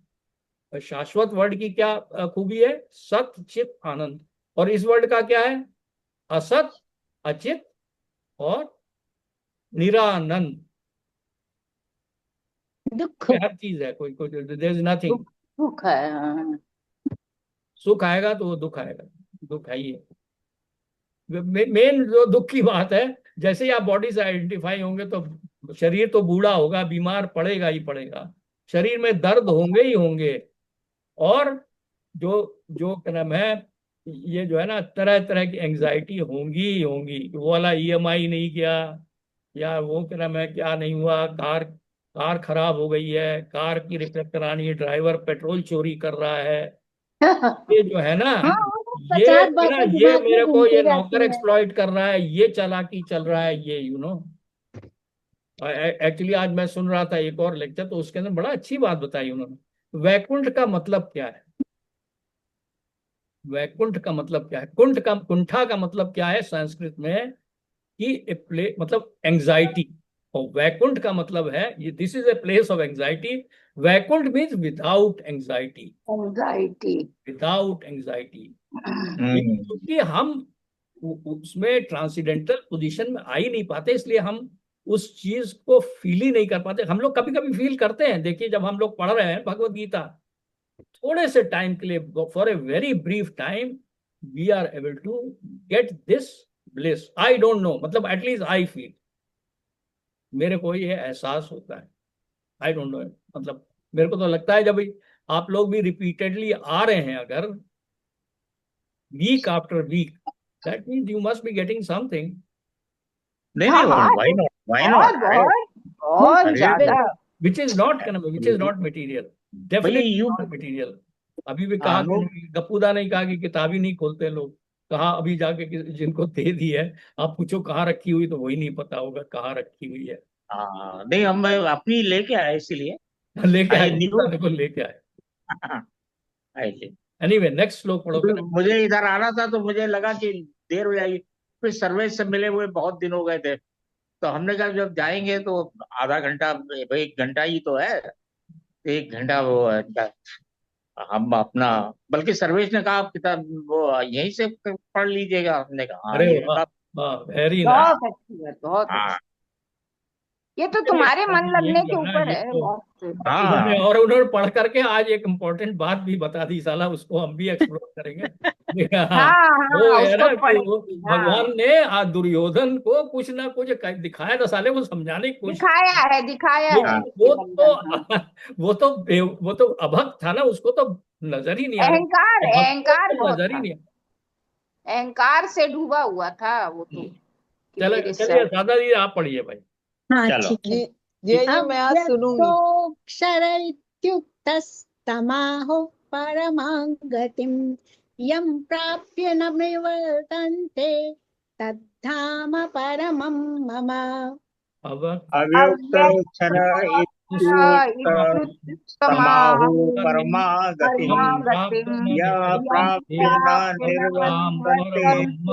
Speaker 2: शाश्वत वर्ड की क्या खूबी है? सत चित आनंद। और इस वर्ड का क्या है? असत, अचित और निरानंद।
Speaker 4: दुख
Speaker 2: हर चीज है, कोई कोई देयर इज नथिंग।
Speaker 3: दुख, दुख है। हाँ।
Speaker 2: सुख आएगा तो वो दुख आएगा, दुख है ही। मेन जो दुख की बात है, जैसे ही आप बॉडी से आइडेंटिफाई होंगे तो शरीर तो बूढ़ा होगा, बीमार पड़ेगा ही पड़ेगा, शरीर में दर्द होंगे ही होंगे। और जो जो क्या नाम है ये जो है ना, तरह तरह की एंजाइटी होंगी ही होंगी। वो वाला ईएमआई नहीं किया, या वो क्या नाम है, क्या नहीं हुआ, कार कार खराब हो गई है, कार की रिपेयर करानी है, ड्राइवर पेट्रोल चोरी कर रहा है, ये जो है ना,
Speaker 4: हाँ,
Speaker 2: ये
Speaker 4: 50
Speaker 2: है ना,
Speaker 4: बातें
Speaker 2: ये
Speaker 4: दिमाग में
Speaker 2: मेरे को,
Speaker 4: घूमती
Speaker 2: ये नौकर
Speaker 4: रहती हैं।
Speaker 2: एक्सप्लॉइट कर रहा है, ये चालाकी चल रहा है, ये एक्चुअली आज मैं सुन रहा था एक और लेक्चर, तो उसके अंदर बड़ा अच्छी बात बताई उन्होंने। वैकुंठ का मतलब क्या है? वैकुंठ का मतलब क्या है? कुंठा का मतलब क्या है संस्कृत में? कि ए प्ले मतलब एंजाइटी। और वैकुंठ का मतलब है, ये this is a place of anxiety. Vaikuntha means without anxiety.
Speaker 3: Anxiety.
Speaker 2: Without anxiety.
Speaker 1: Hmm.
Speaker 2: क्योंकि हम उसमें ट्रांसीडेंटल पोजीशन में आ ही नहीं पाते, इसलिए हम उस चीज को फील ही नहीं कर पाते। हम लोग कभी कभी फील करते हैं। देखिए, जब हम लोग पढ़ रहे हैं भगवत गीता, थोड़े से टाइम के लिए, for a very brief time, we are able to get this bliss. I don't know, मतलब एटलीस्ट आई फील, मेरे को ये एहसास होता है। आई डोंट नो, मतलब मेरे को तो लगता है, जब आप लोग भी रिपीटेडली आ रहे हैं अगर, week after week, that means you must be getting something
Speaker 1: नहीं
Speaker 3: हाँ
Speaker 1: नहीं,
Speaker 3: हाँ,
Speaker 1: व्हाई नॉट, व्हाई
Speaker 3: बहुत
Speaker 1: नॉट, अरे
Speaker 3: बहुत बहुत
Speaker 1: अरे
Speaker 3: ज्यादा।
Speaker 2: विच इज नॉट मटेरियल,
Speaker 1: भाई
Speaker 2: डेफिनेटली
Speaker 1: यू,
Speaker 2: नॉट मटेरियल। अभी भी कहा,
Speaker 1: अनु,
Speaker 2: गप्पूदा ने कहा कि किताब ही नहीं खोलते लोग। कहा अभी जाके जिनको दे दी है, आप पूछो कहाँ रखी हुई, तो वही नहीं पता होगा कहाँ रखी हुई है।
Speaker 1: हाँ नहीं, हम अपनी लेके आए इसीलिए।
Speaker 2: लेके
Speaker 1: आई
Speaker 2: आए,
Speaker 1: न्यू।
Speaker 2: गप्पूदा को लेके आए।
Speaker 1: ऐसे
Speaker 2: एनीवे, नेक्स्ट श्लोक पढ़ो फिर।
Speaker 1: मुझे इधर आना था तो मुझे लगा कि देर हो जाएगी, फिर सर्वेश से मिले हुए बहुत दिन हो गए थे, तो हमने कहा जब जाएंगे तो आधा घंटा, भाई 1 घंटा ही तो है, 1 घंटा वो है, हम अपना, बल्कि सर्वेश ने कहा आप किताब वो यहीं से पढ़ लीजिएगा, हमने कहा हाँ,
Speaker 2: अरे
Speaker 1: ये
Speaker 2: वाह,
Speaker 1: कहा
Speaker 2: वाह, वेरी नाइस।
Speaker 3: बहुत अच्छी है, बहुत
Speaker 1: हाँ।
Speaker 3: अच्छी। ये तो तुम्हारे मन
Speaker 2: ये
Speaker 3: लगने
Speaker 2: जो
Speaker 3: के
Speaker 2: है ना,
Speaker 3: ऊपर
Speaker 2: ये
Speaker 3: है,
Speaker 2: तो
Speaker 3: बहुत।
Speaker 2: उन्होंने,
Speaker 1: हाँ।
Speaker 2: और उन्होंने पढ़ करके आज एक इम्पोर्टेंट बात भी बता दी, साला उसको हम भी एक्सप्लोर करेंगे। हाँ,
Speaker 3: हाँ
Speaker 2: वो
Speaker 3: हाँ,
Speaker 2: है
Speaker 3: उसको
Speaker 2: ना कि वो
Speaker 3: पढ़ेंगे, हाँ।
Speaker 2: भगवान ने आज दुर्योधन को कुछ ना कुछ दिखाया, तो साले वो समझाने की कोशिश।
Speaker 3: दिखाया है
Speaker 2: लेकिन
Speaker 3: उसके अंदर, हाँ।
Speaker 2: वो तो अभक्त था ना, उसको तो नजर ही नहीं आ
Speaker 3: अहंकार,
Speaker 2: रहा, भक्तों
Speaker 3: अहंकार
Speaker 2: को
Speaker 3: बहुत
Speaker 2: नजर ही
Speaker 3: था।
Speaker 2: नहीं।
Speaker 3: अहंकार से डूबा हुआ था वो तो, कि
Speaker 2: चलो,
Speaker 3: मेरे
Speaker 2: चलिए
Speaker 3: सर।
Speaker 2: दादा जी आप पढ़िए भाई।
Speaker 4: हाँ
Speaker 1: चलो।
Speaker 4: ठीक है।
Speaker 7: जी मैं आज सुनूंगी।
Speaker 4: अव्यक्तोऽक्षर इत्युक्तस्तमाहो परमां गतिम् यं प्राप्य न निवर्तन्ते तद्धाम परमं मम।
Speaker 2: अब
Speaker 1: अव्युक्त क्षर इत्युक्त समाहु
Speaker 3: अव्यक्तमाहुः
Speaker 1: परमागतिम्
Speaker 2: हम प्राप्त
Speaker 3: परमागतिम्
Speaker 2: न
Speaker 1: यः
Speaker 3: यं
Speaker 2: निवर्तन्ते
Speaker 1: प्राप्य न
Speaker 3: प्राप्य न
Speaker 2: तद्धाम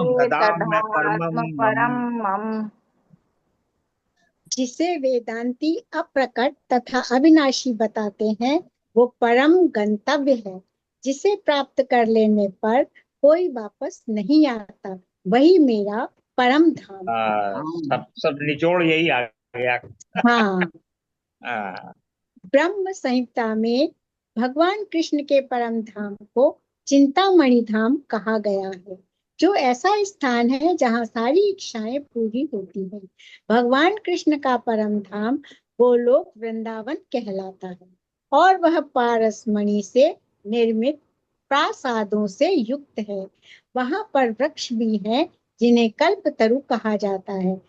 Speaker 1: निर्वर्तते
Speaker 2: परमं मम।
Speaker 3: निवर्तन्ते
Speaker 1: तदाम्य परमं
Speaker 3: तद्धात्म
Speaker 1: मम।
Speaker 3: परम मम।
Speaker 4: जिसे वेदांती अप्रकट तथा अविनाशी बताते हैं, वो परम गंतव्य है, जिसे प्राप्त कर लेने पर कोई वापस नहीं आता, वही मेरा परम धाम है।
Speaker 1: सब सब निचोड़ यही आ गया।
Speaker 4: हाँ,
Speaker 1: हाँ।
Speaker 4: ब्रह्म संहिता में भगवान कृष्ण के परम धाम को चिंतामणि धाम कहा गया है, जो ऐसा स्थान है जहाँ सारी इच्छाएं पूरी होती हैं। भगवान कृष्ण का परम धाम गोलोक वृंदावन कहलाता है, और वह पारसमणि से निर्मित प्रासादों से युक्त है। वहां पर वृक्ष भी हैं, जिन्हें कल्पतरु कहा जाता है,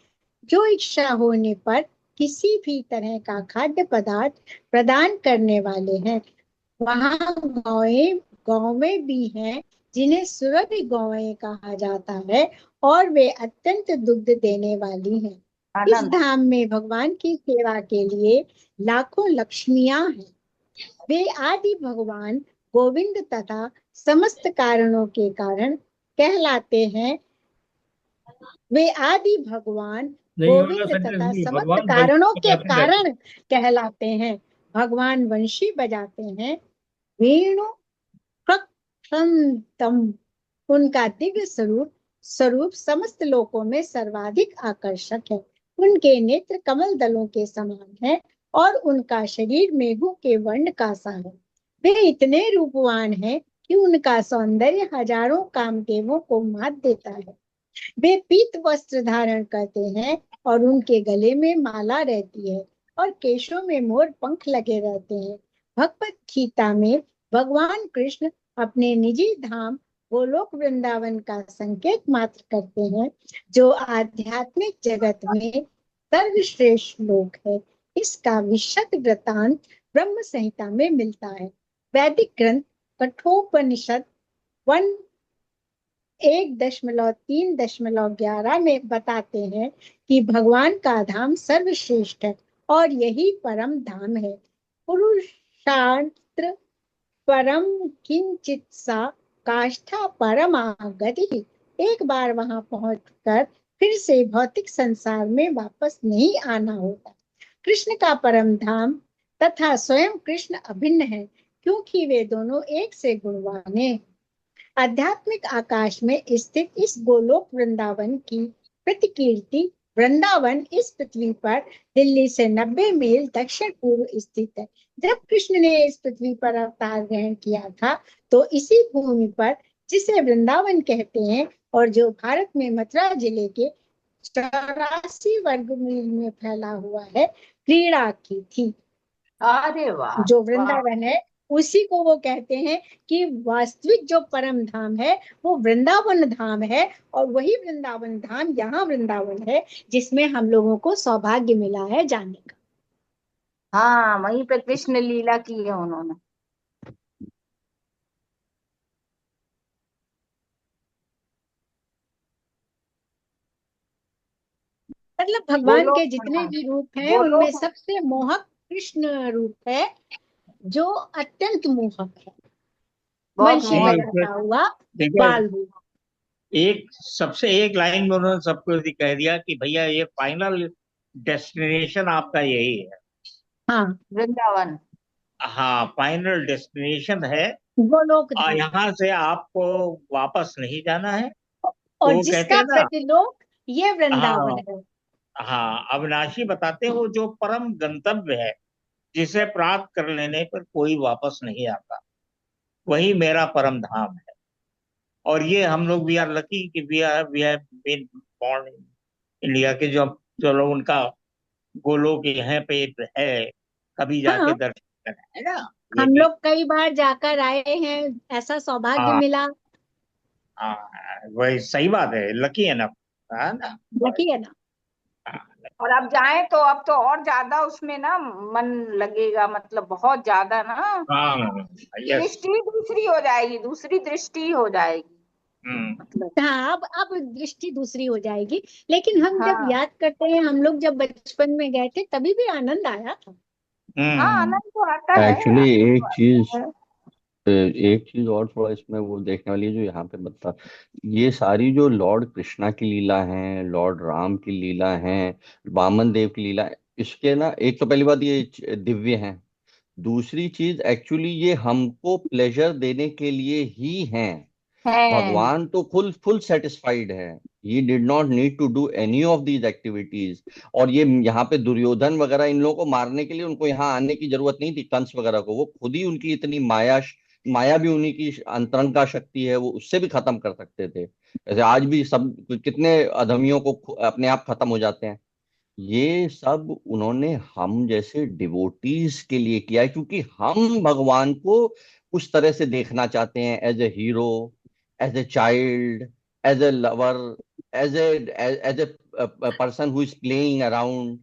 Speaker 4: जो इच्छा होने पर किसी भी तरह का खाद्य पदार्थ प्रदान करने वाले हैं। वहाँ गौवें भी हैं, जिन्हें सुरभि गौवें कहा जाता है, और वे अत्यंत दुग्ध देने वाली हैं। इस
Speaker 3: आनंद।
Speaker 4: धाम में भगवान की सेवा के लिए लाखों लक्ष्मियां हैं। वे आदि भगवान गोविंद तथा समस्त कारणों के कारण कहलाते हैं। वे आदि भगवान
Speaker 2: नहीं, ये वाला
Speaker 4: गोविंद
Speaker 2: सेंटेंस
Speaker 4: तथा
Speaker 2: नहीं,
Speaker 4: समस्त
Speaker 2: भगवान वंशी
Speaker 4: कारणों के
Speaker 2: बताते रहते
Speaker 4: कारण कहलाते हैं। भगवान वंशी बजाते हैं, वेणु कृतंतम। उनका दिव्य स्वरूप स्वरूप समस्त लोकों में सर्वाधिक आकर्षक है। उनके नेत्र कमल दलों के समान है, और उनका शरीर मेघों के वर्ण का सा है। वे इतने रूपवान हैं कि उनका सौंदर्य हजारों कामदेवों को मात देता है। वे पीत वस्त्र धारण करते हैं, और उनके गले में माला रहती है, और केशों में मोर पंख लगे रहते हैं। भगवत गीता में भगवान कृष्ण अपने निजी धाम गोलोक वृंदावन का संकेत मात्र करते हैं, जो आध्यात्मिक जगत में सर्वश्रेष्ठ लोक है। इसका विशद वृतांत ब्रह्म संहिता में मिलता है। वैदिक ग्रंथ कठोपनिषद 1.3.11 में बताते हैं कि भगवान का धाम सर्वश्रेष्ठ है और यही परम धाम है। पुरुषार्थ परम किंचित सा काष्ठा परमागति। एक बार वहां पहुंचकर फिर से भौतिक संसार में वापस नहीं आना होता। कृष्ण का परम धाम तथा स्वयं कृष्ण अभिन्न है, क्योंकि वे दोनों एक से गुणवान हैं। आध्यात्मिक आकाश में स्थित इस गोलोक वृंदावन की प्रतिकीर्ति वृंदावन इस पृथ्वी पर दिल्ली से 90 मील दक्षिण पूर्व स्थित है। जब कृष्ण ने इस पृथ्वी पर अवतार ग्रहण किया था, तो इसी भूमि पर, जिसे वृंदावन कहते हैं और जो भारत में मथुरा जिले के 84 वर्ग मील में फैला हुआ है, क्रीड़ा की थी।
Speaker 3: अरे वाह,
Speaker 4: जो
Speaker 3: वाह।
Speaker 4: वृंदावन है उसी को वो कहते हैं कि वास्तविक जो परम धाम है वो वृंदावन धाम है, और वही वृंदावन धाम यहाँ वृंदावन है जिसमें हम लोगों को सौभाग्य मिला है जाने का।
Speaker 3: हाँ, वहीं पे कृष्ण लीला की है उन्होंने।
Speaker 4: मतलब भगवान
Speaker 3: गोलोक
Speaker 4: के जितने
Speaker 3: हाँ,
Speaker 4: भी रूप हैं उनमें
Speaker 3: गोलोक
Speaker 4: सबसे मोहक कृष्ण रूप है, जो अत्यंत मोहक है।
Speaker 3: बहुत
Speaker 4: वंशी
Speaker 1: नहीं,
Speaker 3: मोहक
Speaker 4: पर
Speaker 3: है।
Speaker 4: रखा हुआ
Speaker 1: देखिए,
Speaker 4: बाल रूप।
Speaker 1: एक लाइन में उन्होंने सबको कह दिया कि भैया ये फाइनल डेस्टिनेशन आपका यही है।
Speaker 4: हाँ,
Speaker 3: वृंदावन।
Speaker 1: हाँ, फाइनल डेस्टिनेशन है
Speaker 4: गोलोक
Speaker 1: और
Speaker 4: धाम।
Speaker 1: यहाँ से आपको वापस नहीं जाना है। तो
Speaker 4: और
Speaker 1: वो कहते
Speaker 4: जिसका
Speaker 1: हैं ना,
Speaker 4: प्रतिलोक ये वृंदावन
Speaker 1: हाँ
Speaker 4: है।
Speaker 1: हाँ, अविनाशी बताते हैं वो जो परम गंतव्य है, जिसे प्राप्त कर लेने पर कोई वापस नहीं आता, वही मेरा परम धाम है। और ये हम लोग वी आर लकी कि we have been born in India के, जो जो लोग उनका गोलोक यहाँ पे है, कभी जाके
Speaker 4: हाँ,
Speaker 1: दर्शन करें, है ना। ये
Speaker 4: हम
Speaker 1: भी
Speaker 4: लोग कई बार जाकर आए हैं, ऐसा सौभाग्य
Speaker 1: हाँ
Speaker 4: मिला।
Speaker 1: हाँ, वही सही बात है, लकी है ना, है ना।
Speaker 4: लकी है ना।
Speaker 1: हाँ,
Speaker 3: और अब जाएं तो अब तो और ज्यादा उसमें ना मन लगेगा, मतलब बहुत ज्यादा ना।
Speaker 1: हाँ, यस।
Speaker 3: दृष्टि दूसरी हो जाएगी, दूसरी दृष्टि हो जाएगी
Speaker 1: हम्म
Speaker 3: मतलब।
Speaker 4: हाँ, अब दृष्टि दूसरी हो जाएगी। लेकिन हम जब
Speaker 3: हाँ
Speaker 4: याद करते हैं, हम लोग जब बचपन में गए थे तभी भी आनंद आया था।
Speaker 3: हाँ,
Speaker 1: हम्म
Speaker 3: आनंद तो आता है,
Speaker 6: एक्चुअली
Speaker 3: आनंद तो
Speaker 6: एक चीज,
Speaker 3: आता है।
Speaker 6: एक चीज और थोड़ा इसमें वो देखने वाली है, जो यहाँ पे बता, ये सारी जो लॉर्ड कृष्णा की लीला है, लॉर्ड राम की लीला है, वामन देव की लीला है, इसके ना, एक तो पहली बात ये दिव्य है। दूसरी चीज, एक्चुअली ये हमको प्लेजर देने के लिए ही हैं।
Speaker 3: है।
Speaker 6: भगवान तो फुल फुल सेटिस्फाइड है। He did not need to do any of these activities. और ये यहाँ पे दुर्योधन वगैरह इन लोगों को मारने के लिए उनको यहाँ आने की जरूरत नहीं थी, कंस वगैरह को। वो खुद ही, उनकी इतनी माया भी उन्हीं की अंतरंग का शक्ति है, वो उससे भी खत्म कर सकते थे। जैसे आज भी सब कितने अधर्मियों को अपने आप खत्म हो जाते हैं। ये सब उन्होंने हम जैसे डिवोटीज के लिए किया है, क्योंकि हम भगवान को उस तरह से देखना चाहते हैं, as a hero, as a child, as a lover, as a person who is playing around.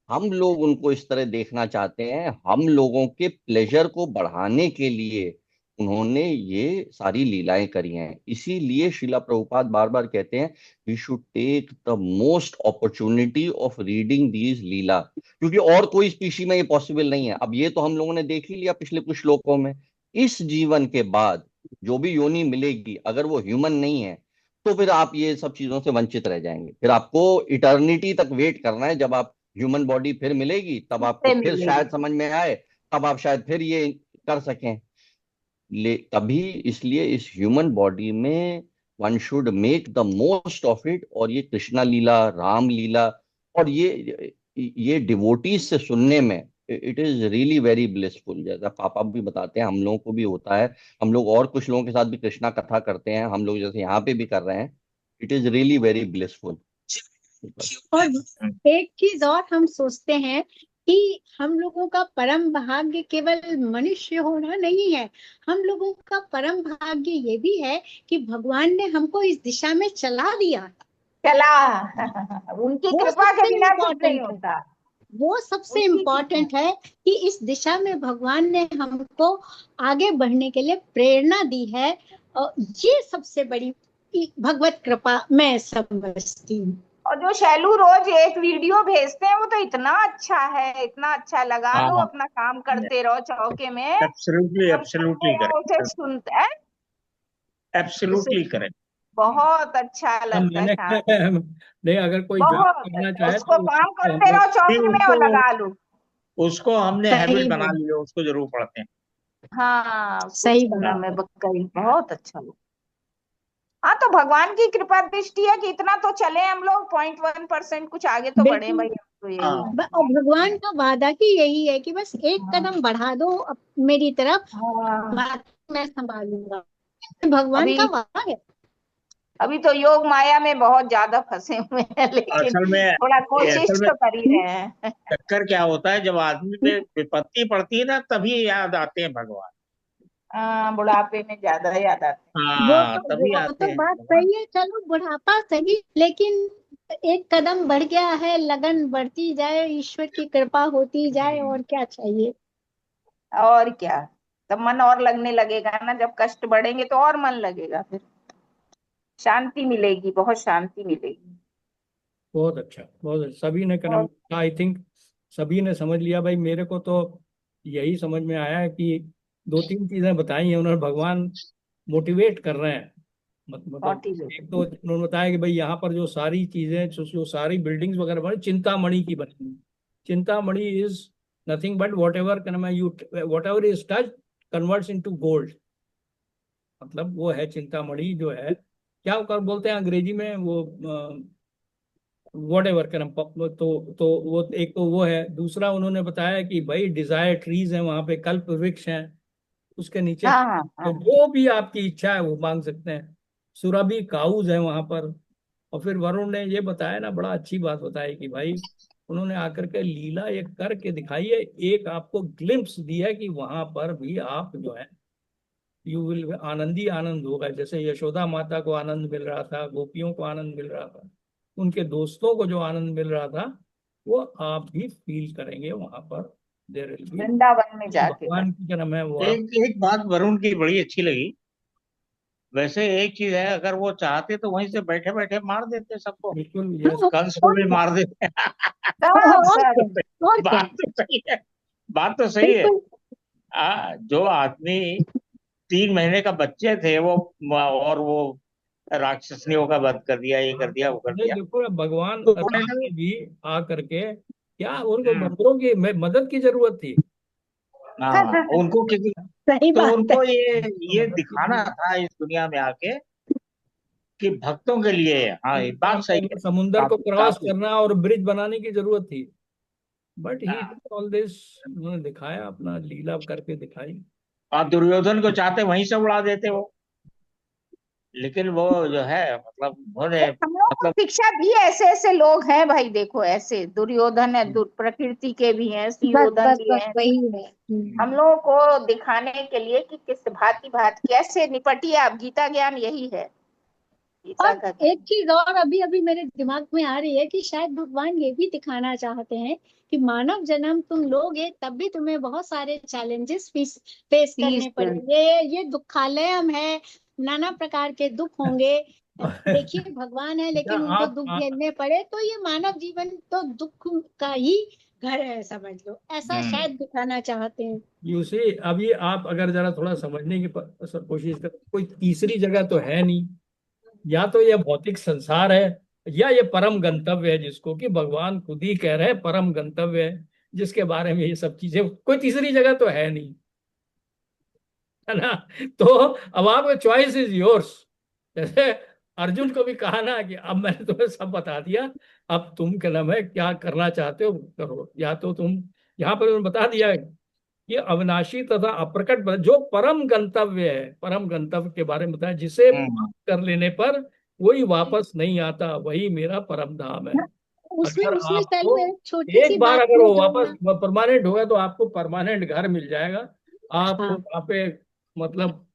Speaker 6: हम लोग उनको इस तरह देखना चाहते हैं। हम लोगों के प्लेजर को बढ़ाने के लिए उन्होंने ये सारी लीलाएं करी हैं। इसीलिए शिला प्रभुपाद बार बार कहते हैं, we should take the most opportunity of reading these leela, क्योंकि और कोई स्पीशी में ये पॉसिबल नहीं है। अब ये तो हम लोगों ने देख ही लिया पिछले कुछ श्लोकों में। इस जीवन के बाद जो भी योनि मिलेगी, अगर वो ह्यूमन नहीं है, तो फिर आप ये सब चीजों से वंचित रह जाएंगे। फिर आपको इटर्निटी तक वेट करना है, जब आप ह्यूमन बॉडी फिर मिलेगी तब आपको
Speaker 3: से
Speaker 6: फिर
Speaker 3: मिलेगी।
Speaker 6: शायद समझ में आए, तब आप शायद फिर ये कर सकें। तभी, इसलिए इस ह्यूमन बॉडी में one should make the most of it. और ये कृष्णा लीला, राम लीला, और ये डिवोटीज से सुनने में, it is really very blissful. जैसा पापा भी बताते हैं, हम लोगों को भी होता है। हम लोग और कुछ लोगों के साथ भी कृष्णा कथा करते हैं, हम लोग जैसे यहाँ पे भी कर रहे हैं। It is really very blissful.
Speaker 4: और एक चीज और हम सोचते हैं कि हम लोगों का परम भाग्य केवल मनुष्य होना नहीं है, हम लोगों का परम भाग्य ये भी है कि भगवान ने हमको इस दिशा में चला दिया।
Speaker 3: चला उनकी
Speaker 4: वो
Speaker 3: कृपा के
Speaker 4: सबसे
Speaker 3: बिना कुछ नहीं
Speaker 4: इम्पोर्टेंट है,
Speaker 3: होता।
Speaker 4: वो सबसे
Speaker 3: उनकी कृपा।
Speaker 4: इम्पोर्टेंट है कि इस दिशा में भगवान ने हमको आगे बढ़ने के लिए प्रेरणा दी है, और ये सबसे बड़ी भगवत कृपा मैं समझती हूँ।
Speaker 3: और जो शैलू रोज एक वीडियो भेजते हैं वो तो इतना अच्छा है, इतना अच्छा। लगा दो,
Speaker 1: हाँ,
Speaker 3: अपना काम करते रहो चौके में
Speaker 1: एब्सोल्युटली
Speaker 3: और
Speaker 1: एब्सोल्युटली
Speaker 3: सुनते रहो,
Speaker 1: करेक्ट,
Speaker 3: उसे सुनते हैं। उसे
Speaker 1: एब्सोल्युटली करेक्ट।
Speaker 3: बहुत अच्छा
Speaker 2: हम
Speaker 3: लगता है
Speaker 2: मैंने
Speaker 3: शांत।
Speaker 2: नहीं, अगर कोई ज्वाइन
Speaker 3: बहुत
Speaker 2: करना
Speaker 3: अच्छा,
Speaker 2: चाहे
Speaker 3: उसको
Speaker 2: तो
Speaker 3: काम
Speaker 2: उसको हम
Speaker 3: करते
Speaker 2: लोग
Speaker 3: रहो चौके में
Speaker 1: उसको
Speaker 3: और लगा लो।
Speaker 1: उसको हमने
Speaker 4: सही
Speaker 1: हैबिट बना
Speaker 4: में,
Speaker 1: ली है, उसको जरूर पढ़ते हैं।
Speaker 3: हाँ, उसको
Speaker 4: सही
Speaker 3: सुनना
Speaker 4: बात।
Speaker 3: में बकरी बहुत अच्छा लगता। हाँ, तो भगवान की कृपा दृष्टि है कि इतना तो चले हम लोग, 0.1% कुछ आगे तो बढ़े
Speaker 4: बिल्कुल।
Speaker 3: भाई, हम तो यही
Speaker 1: हाँ,
Speaker 3: है।
Speaker 4: और भगवान का वादा ही यही है कि बस एक
Speaker 3: हाँ
Speaker 4: कदम बढ़ा दो मेरी तरफ,
Speaker 3: हाँ।
Speaker 4: बाकी मैं संभालूंगा। भगवान
Speaker 3: अभी
Speaker 4: का वादा है।
Speaker 3: अभी तो योग माया में बहुत ज्यादा फंसे हुए हैं, लेकिन
Speaker 1: असल में
Speaker 3: थोड़ा कोशिश
Speaker 1: असल में
Speaker 3: तो कर ही रहे हैं।
Speaker 1: चक्कर क्या होता है, जब आदमी पे विपत्ति पड़ती है ना, तभी याद आते हैं भगवान।
Speaker 3: हाँ, बुढ़ापे में ज्यादा याद आते
Speaker 1: हाँ, तभी
Speaker 4: वो
Speaker 1: आते
Speaker 4: तो
Speaker 1: हैं
Speaker 4: बात
Speaker 1: भगवान।
Speaker 4: सही है, चलो बुढ़ापा सही, लेकिन एक कदम बढ़ गया है, लगन बढ़ती जाए, ईश्वर की कृपा होती जाए, और क्या चाहिए।
Speaker 3: हैं। और क्या, तब मन और लगने लगेगा ना, जब कष्ट बढ़ेंगे तो और मन लगेगा, फिर शांति मिलेगी, बहुत शांति मिलेगी।
Speaker 2: बहुत अच्छा, बहुत अच्छा। सभी ने
Speaker 3: बहुत।
Speaker 2: क्या, आई थिंक सभी ने समझ लिया भाई। मेरे को तो यही समझ में आया है कि दो तीन चीजें बताई हैं उन्होंने, भगवान मोटिवेट कर रहे हैं। मतलब एक तो
Speaker 3: मोटिवेशन।
Speaker 2: उन्होंने बताया कि भाई यहाँ पर जो सारी चीजें, जो सारी बिल्डिंग्स वगैरह बनी, चिंतामणि की बनी हुई। Chintamani is nothing but what ever what ever is touch converts into gold. मतलब वो है चिंतामणि जो है, क्या बोलते हैं अंग्रेजी में वो, वॉट एवर का नाम। तो वो एक तो वो है। दूसरा उन्होंने बताया कि भाई डिजायर ट्रीज हैं वहां पे, कल्प वृक्ष हैं उसके नीचे,
Speaker 3: हाँ हाँ
Speaker 2: तो
Speaker 3: हाँ।
Speaker 2: जो भी आपकी इच्छा है वो मांग सकते हैं। सुरभि काउज है वहां पर। और फिर वरुण ने ये बताया ना, बड़ा अच्छी बात बताई कि भाई उन्होंने आकर के लीला एक करके दिखाई है, एक आपको ग्लिम्प्स दिया है कि वहां पर भी आप जो है यू विल आनंदी आनंद होगा। जैसे यशोदा माता को आनंद मिल रहा था, गोपियों को आनंद मिल रहा था, उनके दोस्तों को जो आनंद मिल रहा था, वो आप भी फील करेंगे वहां पर। देर विल बी,
Speaker 3: वृंदावन में
Speaker 2: जो
Speaker 3: जाके कर।
Speaker 2: भगवान की जन्म है वो आप।
Speaker 1: एक एक बात वरुण की बड़ी अच्छी लगी। वैसे एक चीज है, अगर वो चाहते तो वहीं से बैठे बैठे मार देते सबको,
Speaker 2: बिल्कुल, यस।
Speaker 4: हाँ,
Speaker 1: कंस को
Speaker 4: और
Speaker 1: भी
Speaker 4: क्या,
Speaker 1: मार देते।
Speaker 3: सब
Speaker 4: और
Speaker 3: सब।
Speaker 4: क्या, और क्या।
Speaker 1: बात तो सही है, बात तो सही है।
Speaker 4: बिल्कुल।
Speaker 1: जो आदमी 3 महीने का बच्चे थे वो, और वो राक्षसनियों का वध कर दिया, ये कर दिया, वो कर
Speaker 2: नहीं
Speaker 1: दिया।
Speaker 2: देखो, भगवान
Speaker 1: तो
Speaker 2: राम ने भी आ करके, क्या उनको
Speaker 1: हम्म,
Speaker 2: बंदरों की मदद की जरूरत थी?
Speaker 1: हाँ, उनको किसी,
Speaker 4: सही
Speaker 1: तो
Speaker 4: बात है।
Speaker 1: उनको ये
Speaker 2: मदद की
Speaker 1: दिखाना
Speaker 2: जरूरत।
Speaker 1: था इस दुनिया में आके कि भक्तों के लिए है। हाँ, ये बात सही है।
Speaker 2: समुंदर को
Speaker 1: काफी
Speaker 2: क्रॉस
Speaker 1: काफी।
Speaker 2: करना और ब्रिज बनाने की जरूरत थी, बट ही
Speaker 1: हाँ,
Speaker 2: ऑल दिस उन्होंने दिखाया, अपना लीला करके दिखाई।
Speaker 1: और दुर्योधन को चाहते वहीं से उड़ा देते वो, लेकिन वो जो है, मतलब उन्होंने,
Speaker 3: हम लोग को
Speaker 1: मतलब
Speaker 3: शिक्षा दी है, ऐसे ऐसे लोग हैं भाई, देखो ऐसे दुर्योधन है, प्रकृति के भी हैं,
Speaker 4: बस
Speaker 3: सुयोधन
Speaker 4: बस
Speaker 3: भी
Speaker 4: बस
Speaker 3: हैं।
Speaker 4: वही है।
Speaker 3: हम लोगों को दिखाने के लिए कि किस भांति भांति कैसे निपटिए आप, गीता ज्ञान यही है, गीता
Speaker 4: और
Speaker 3: का
Speaker 4: एक
Speaker 3: ज्ञान।
Speaker 4: चीज और अभी अभी मेरे दिमाग में आ रही है कि शायद भगवान ये भी दिखाना चाहते हैं कि मानव जन्म तुम लोगे तब भी तुम्हें बहुत सारे चैलेंजेस फेस
Speaker 3: तीस
Speaker 4: करने पड़ेंगे। ये दुखालयम है, नाना प्रकार के दुख होंगे। देखिए भगवान है
Speaker 2: क्या
Speaker 4: लेकिन उनको
Speaker 2: आप
Speaker 4: दुख झेलने पड़े, तो ये मानव जीवन तो दुख का ही घर है, समझ लो, ऐसा
Speaker 1: हम्म,
Speaker 4: शायद दिखाना चाहते हैं।
Speaker 2: यू से, अभी आप अगर जरा थोड़ा समझने की कोशिश कर, कोई तीसरी जगह तो है नहीं। या तो ये भौतिक संसार है, या ये परम गंतव्य है, जिसको कि भगवान खुद ही कह रहे हैं परम गंतव्य है, जिसके बारे में ये सब चीजें, कोई तीसरी जगह तो है नहीं, है ना? तो अब आपका चॉइस इज योर्स। जैसे अर्जुन को भी कहा ना कि अब मैंने तुम्हें सब बता दिया, अब तुम क्या नाम है, क्या करना चाहते हो करो। या तो तुम, यहाँ पर उन्होंने बता दिया कि अविनाशी तथा अप्रकट जो परम गंतव्य है, परम गंतव्य के बारे में बताया, जिसे
Speaker 1: हम्म,
Speaker 2: कर लेने पर कोई वापस नहीं आता, वही मेरा परम धाम है।
Speaker 4: उसमें
Speaker 2: अगर
Speaker 4: उसमें
Speaker 2: आपको
Speaker 4: चलो एक छोटी सी
Speaker 2: एक बार
Speaker 4: बात
Speaker 2: अगर
Speaker 4: मैं
Speaker 2: वो वापस
Speaker 4: कहूँगा।
Speaker 2: परमानेंट होगा तो आपको परमानेंट घर मिल जाएगा। आपको
Speaker 4: हाँ,
Speaker 2: वहाँ पे मतलब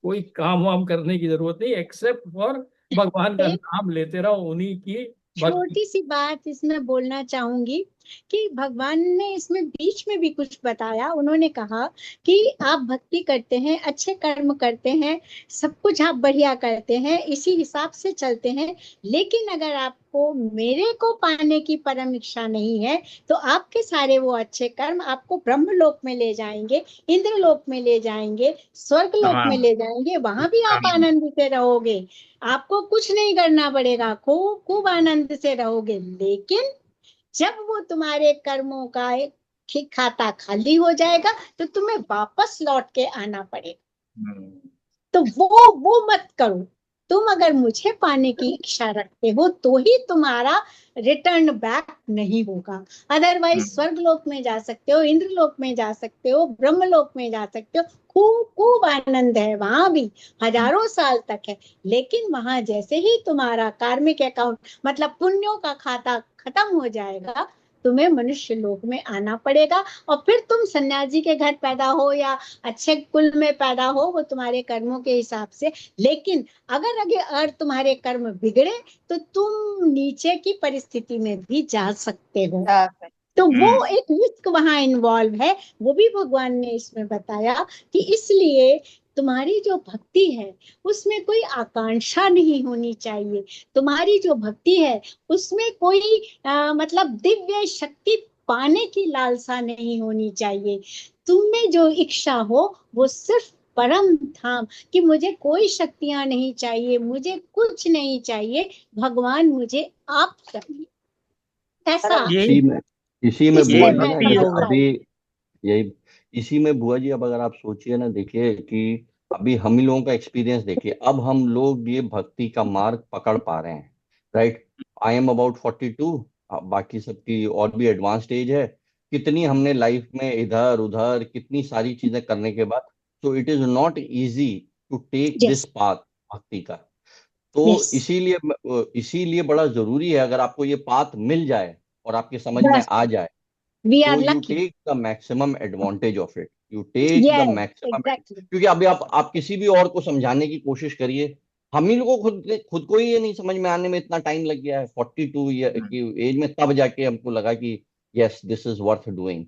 Speaker 2: कोई काम वाम करने की जरूरत नहीं, एक्सेप्ट फॉर भगवान का
Speaker 4: एक
Speaker 2: नाम लेते रहो, उन्हीं की भक्ति।
Speaker 4: छोटी सी बात इसमें बोलना चाहूंगी कि भगवान ने इसमें बीच में भी कुछ बताया। उन्होंने कहा कि आप भक्ति करते हैं, अच्छे कर्म करते हैं, सब कुछ आप बढ़िया करते हैं, इसी हिसाब से चलते हैं, लेकिन अगर आपको मेरे को पाने की परम इच्छा नहीं है तो आपके सारे वो अच्छे कर्म आपको ब्रह्मलोक में ले जाएंगे, इंद्रलोक में ले जाएंगे, स्वर्ग लोक
Speaker 1: हाँ
Speaker 4: में ले जाएंगे, वहां भी आप
Speaker 1: हाँ
Speaker 4: आनंद से रहोगे। आपको कुछ नहीं करना पड़ेगा, खूब खूब आनंद से रहोगे। लेकिन जब वो तुम्हारे कर्मों का एक खाता खाली हो जाएगा तो तुम्हें वापस लौट के आना पड़ेगा।
Speaker 1: हम्म,
Speaker 4: तो वो मत करो। तुम अगर मुझे पाने की इच्छा रखते हो तो ही तुम्हारा रिटर्न बैक नहीं होगा। अदरवाइज
Speaker 1: हम्म,
Speaker 4: स्वर्ग लोक में जा सकते हो, इंद्र लोक में जा सकते हो, ब्रह्म लोक में जा सकते हो, खूब खूब आनंद है वहां भी, हजारों साल तक है। लेकिन वहां जैसे ही तुम्हारा कार्मिक अकाउंट मतलब पुण्यों का खाता खत्म हो जाएगा, तुम्हें मनुष्य लोक में आना पड़ेगा। और फिर तुम सन्यासी के घर पैदा हो या अच्छे कुल में पैदा हो, वो तुम्हारे कर्मों के हिसाब से। लेकिन अगर तुम्हारे कर्म बिगड़े तो तुम नीचे की परिस्थिति में भी जा सकते हो। तो वो
Speaker 1: हम्म,
Speaker 4: एक रिस्क वहां इन्वॉल्व है, वो भी भगवान ने इसमें बताया कि इसलिए तुम्हारी जो भक्ति है उसमें कोई आकांक्षा नहीं होनी चाहिए। तुम्हारी जो भक्ति है उसमें कोई मतलब दिव्य शक्ति पाने की लालसा नहीं होनी चाहिए। तुम में जो इच्छा हो वो सिर्फ परम धाम, कि मुझे कोई शक्तियां नहीं चाहिए, मुझे कुछ नहीं चाहिए, भगवान मुझे आप चाहिए, ऐसा।
Speaker 1: यही
Speaker 6: इसी में
Speaker 1: यही
Speaker 6: बुआ
Speaker 4: इसलिए
Speaker 6: जी
Speaker 4: मैं
Speaker 6: ना
Speaker 1: भक्ति
Speaker 6: जैसे
Speaker 1: योग है।
Speaker 6: अभी
Speaker 4: बताई।
Speaker 6: यही इसी में बुआ जी अब अगर आप सोचिए ना, देखिए कि अभी हम ही लोगों का एक्सपीरियंस देखिए, अब हम लोग ये भक्ति का मार्ग पकड़ पा रहे हैं, राइट। आई एम अबाउट 42, बाकी सबकी और भी एडवांस स्टेज है। कितनी हमने लाइफ में इधर उधर कितनी सारी चीजें करने के बाद, so it is not easy to take
Speaker 4: yes,
Speaker 6: this path bhakti का। तो
Speaker 4: यस,
Speaker 6: इसीलिए बड़ा जरूरी है, अगर आपको ये पाथ मिल जाए और आपके समझ में
Speaker 4: बस
Speaker 6: आ जाए,
Speaker 4: वी आर
Speaker 6: तो you
Speaker 4: lucky.
Speaker 6: Take the maximum advantage of it, you take the
Speaker 4: yes,
Speaker 6: maximum.
Speaker 4: Exactly.
Speaker 6: क्योंकि अभी आप किसी भी और को समझाने की कोशिश करिए, हम ही लोग को खुद को ही ये नहीं समझ में आने में इतना टाइम लग गया है 42 ईयर की एज में, तब जाके हमको लगा कि yes this is worth doing,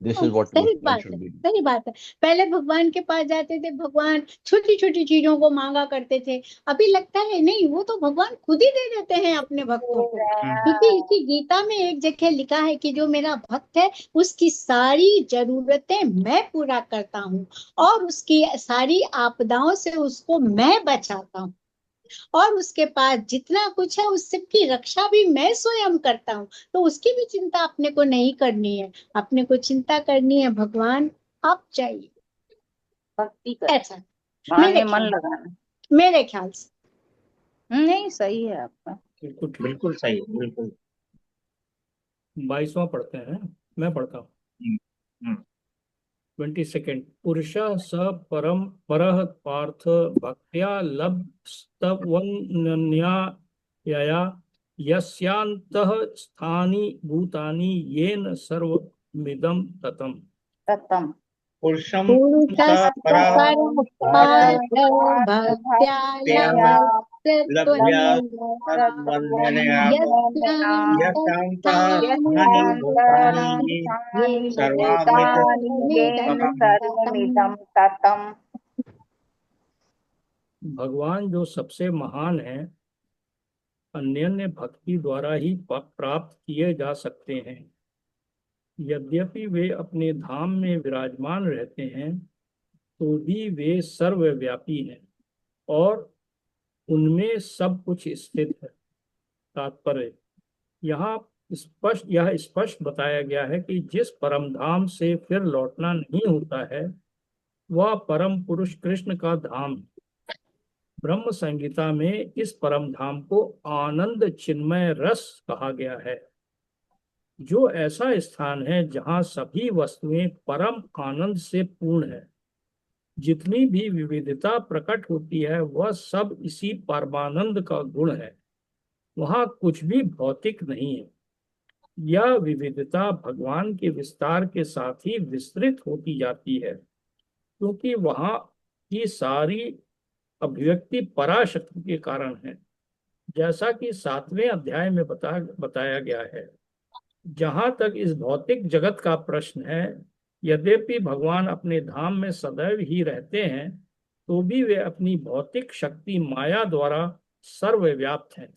Speaker 6: this is what
Speaker 4: सही
Speaker 6: वन
Speaker 4: बात
Speaker 6: शुड
Speaker 4: है,
Speaker 6: बी।
Speaker 4: सही बात है। पहले भगवान के पास जाते थे, भगवान छोटी छोटी चीजों को मांगा करते थे। अभी लगता है नहीं, वो तो भगवान खुद ही दे देते हैं अपने भक्तों को। क्योंकि इसी गीता में एक जगह लिखा है कि जो मेरा भक्त है उसकी सारी जरूरतें मैं पूरा करता हूँ, और उसकी सारी आपदाओं से उसको मैं बचाता हूँ, और उसके पास जितना कुछ है उस सब की रक्षा भी मैं स्वयं करता हूँ। तो उसकी भी चिंता अपने को नहीं करनी है, अपने को चिंता करनी है भगवान आप चाहिए,
Speaker 3: भक्ति कर,
Speaker 4: ऐसा मेरे
Speaker 3: माने मन
Speaker 4: ख्याल
Speaker 3: लगाना।
Speaker 4: मेरे ख्याल से।
Speaker 3: नहीं, सही है आपका।
Speaker 2: बिल्कुल ठीक।
Speaker 1: बिल्कुल सही, बिल्कुल।
Speaker 2: 22वां पढ़ते हैं, मैं पढ़ता हूँ।
Speaker 1: हम्म, हम्म,
Speaker 2: 22। पुरुष स परम परः पार्थ भक्त्या लब्धस्तवन्यया यस्यान्तः स्थानि भूतानि येन सर्वमिदं ततम्।
Speaker 3: ततम।
Speaker 1: पुरुषम स
Speaker 4: पुरुषस्य
Speaker 1: परा
Speaker 4: परः
Speaker 1: पार्थ
Speaker 4: पार्थ भक्त्या
Speaker 1: त्या लभ्या
Speaker 4: लभते
Speaker 1: तद्वन्द्यनया यशान्तः स्थानि भूतानि ये सर्वामिद ततम्।
Speaker 3: सर्वमिदं ततम।
Speaker 2: भगवान जो सबसे महान है, अन्य भक्ति द्वारा ही प्राप्त किए जा सकते हैं। यद्यपि वे अपने धाम में विराजमान रहते हैं तो भी वे सर्वव्यापी हैं और उनमें सब कुछ स्थित है। तात्पर्य, यह स्पष्ट बताया गया है कि जिस परम धाम से फिर लौटना नहीं होता है वह परम पुरुष कृष्ण का धाम है। ब्रह्म संहिता में इस परम धाम को आनंद चिन्मय रस कहा गया है, जो ऐसा स्थान है जहाँ सभी वस्तुएं परम आनंद से पूर्ण है। जितनी भी विविधता प्रकट होती है वह सब इसी परमानंद का गुण है। वहाँ कुछ भी भौतिक नहीं है। यह विविधता भगवान के विस्तार के साथ ही विस्तृत होती जाती है, क्योंकि वहां की सारी अभिव्यक्ति पराशक्ति के कारण है, जैसा कि 7वें अध्याय में बताया गया है। जहां तक इस भौतिक जगत का प्रश्न है, यद्यपि भगवान अपने धाम में सदैव ही रहते हैं, तो भी वे अपनी भौतिक शक्ति माया द्वारा सर्वव्याप्त हैं।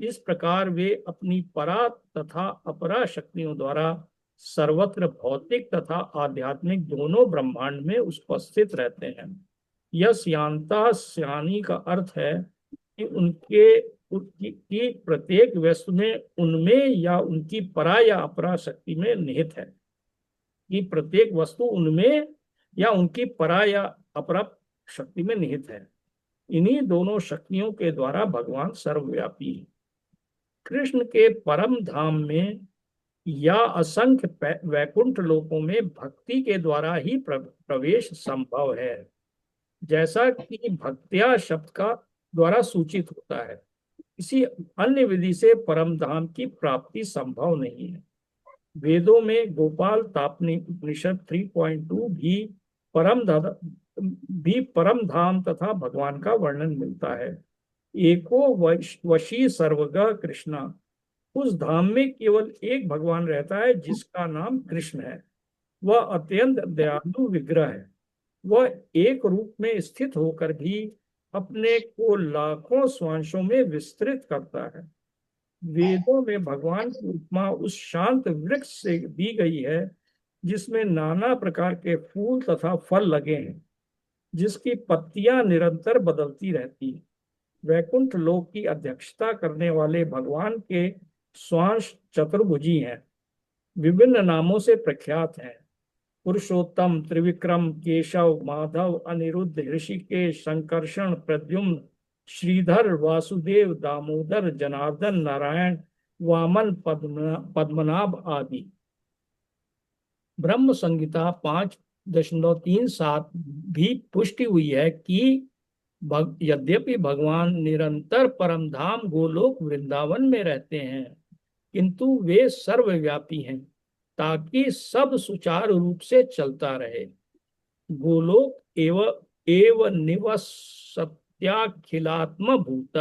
Speaker 2: इस प्रकार वे अपनी परा तथा अपरा शक्तियों द्वारा सर्वत्र भौतिक तथा आध्यात्मिक दोनों ब्रह्मांड में उपस्थित रहते हैं। यह स्यान्ता स्यानी का अर्थ है कि की प्रत्येक वस्तु में उनमें या उनकी परा या अपरा शक्ति में निहित है, कि प्रत्येक वस्तु उनमें या उनकी परा या अपरा शक्ति में निहित है। इन्हीं दोनों शक्तियों के द्वारा भगवान सर्वव्यापी है। कृष्ण के परम धाम में या असंख्य वैकुंठ लोकों में भक्ति के द्वारा ही प्रवेश संभव है, जैसा कि भक्त्या शब्द का द्वारा सूचित होता है। किसी अन्य विधि से परम धाम की प्राप्ति संभव नहीं है। वेदों में गोपाल तापनी उपनिषद 3.2 भी परम धाम तथा भगवान का वर्णन मिलता है। एको वशी सर्वगः कृष्णा, उस धाम में केवल एक भगवान रहता है जिसका नाम कृष्ण है। वह अत्यंत दयालु विग्रह है। वह एक रूप में स्थित होकर भी अपने को लाखों स्वांशों में विस्तृत करता है। वेदों में भगवान की उपमा उस शांत वृक्ष से दी गई है जिसमें नाना प्रकार के फूल तथा फल लगे हैं, जिसकी पत्तियां निरंतर बदलती रहती हैं। वैकुंठ लोक की अध्यक्षता करने वाले भगवान के स्वांश चतुर्भुजी हैं, विभिन्न नामों से प्रख्यात हैं। पुरुषोत्तम, त्रिविक्रम, केशव, माधव, अनिरुद्ध, ऋषिकेश, संकर्षण, प्रद्युम्न, श्रीधर, वासुदेव, दामोदर, जनार्दन, नारायण, वामन, पद्मनाभ आदि। ब्रह्म संहिता 5.37 भी पुष्टि हुई है कि यद्यपि भगवान निरंतर परमधाम गोलोक वृंदावन में रहते हैं, किंतु वे सर्वव्यापी हैं ताकि सब सुचारू रूप से चलता रहे। गोलोक एव निवसत्याखिलात्म भूत।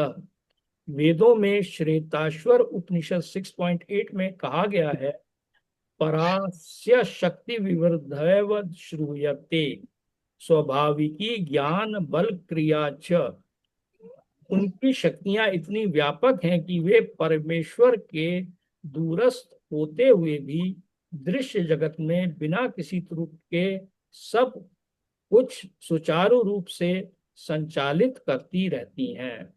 Speaker 2: वेदों में श्वेताश्वर उपनिषद 6.8 में कहा गया है, परास्य शक्ति विवृद्धैव श्रूयते स्वाभाविकी ज्ञान बल क्रिया च। उनकी शक्तियां इतनी व्यापक हैं कि वे परमेश्वर के दूरस्थ होते हुए भी दृश्य जगत में बिना किसी त्रुटि के सब कुछ सुचारू रूप से संचालित करती रहती हैं।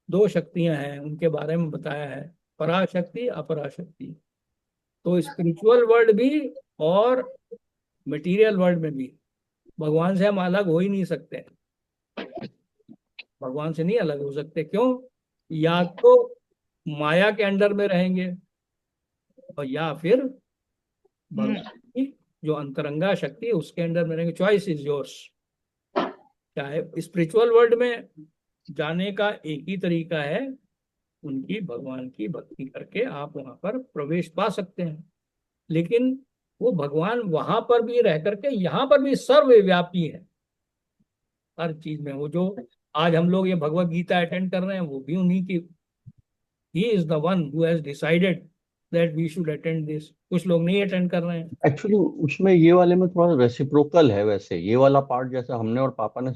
Speaker 2: दो शक्तियां हैं, उनके बारे में बताया है, पराशक्ति अपराशक्ति। तो स्पिरिचुअल वर्ल्ड भी और मटेरियल वर्ल्ड में भी भगवान से हम अलग हो ही नहीं सकते। भगवान से नहीं अलग हो सकते। क्यों? या तो माया के अंडर में रहेंगे और या फिर भगवान की जो अंतरंगा शक्ति है उसके अंडर में रहेंगे। Choice is yours. चाहे स्पिरिचुअल वर्ल्ड में जाने का एक ही तरीका है, उनकी भगवान की भक्ति करके आप वहां पर प्रवेश पा सकते हैं। लेकिन वो भगवान वहां पर भी रह करके यहाँ पर भी सर्वव्यापी है हर चीज में। वो जो आज हम लोग ये भगवत गीता अटेंड कर रहे हैं वो भी उन्हीं की, he is the one who has decided that we should attend this. कुछ लोग नहीं अटेंड कर रहे हैं।
Speaker 6: एक्चुअली उसमें ये वाले में थोड़ा रेसिप्रोकल है। वैसे ये वाला पार्ट जैसा हमने और पापा ने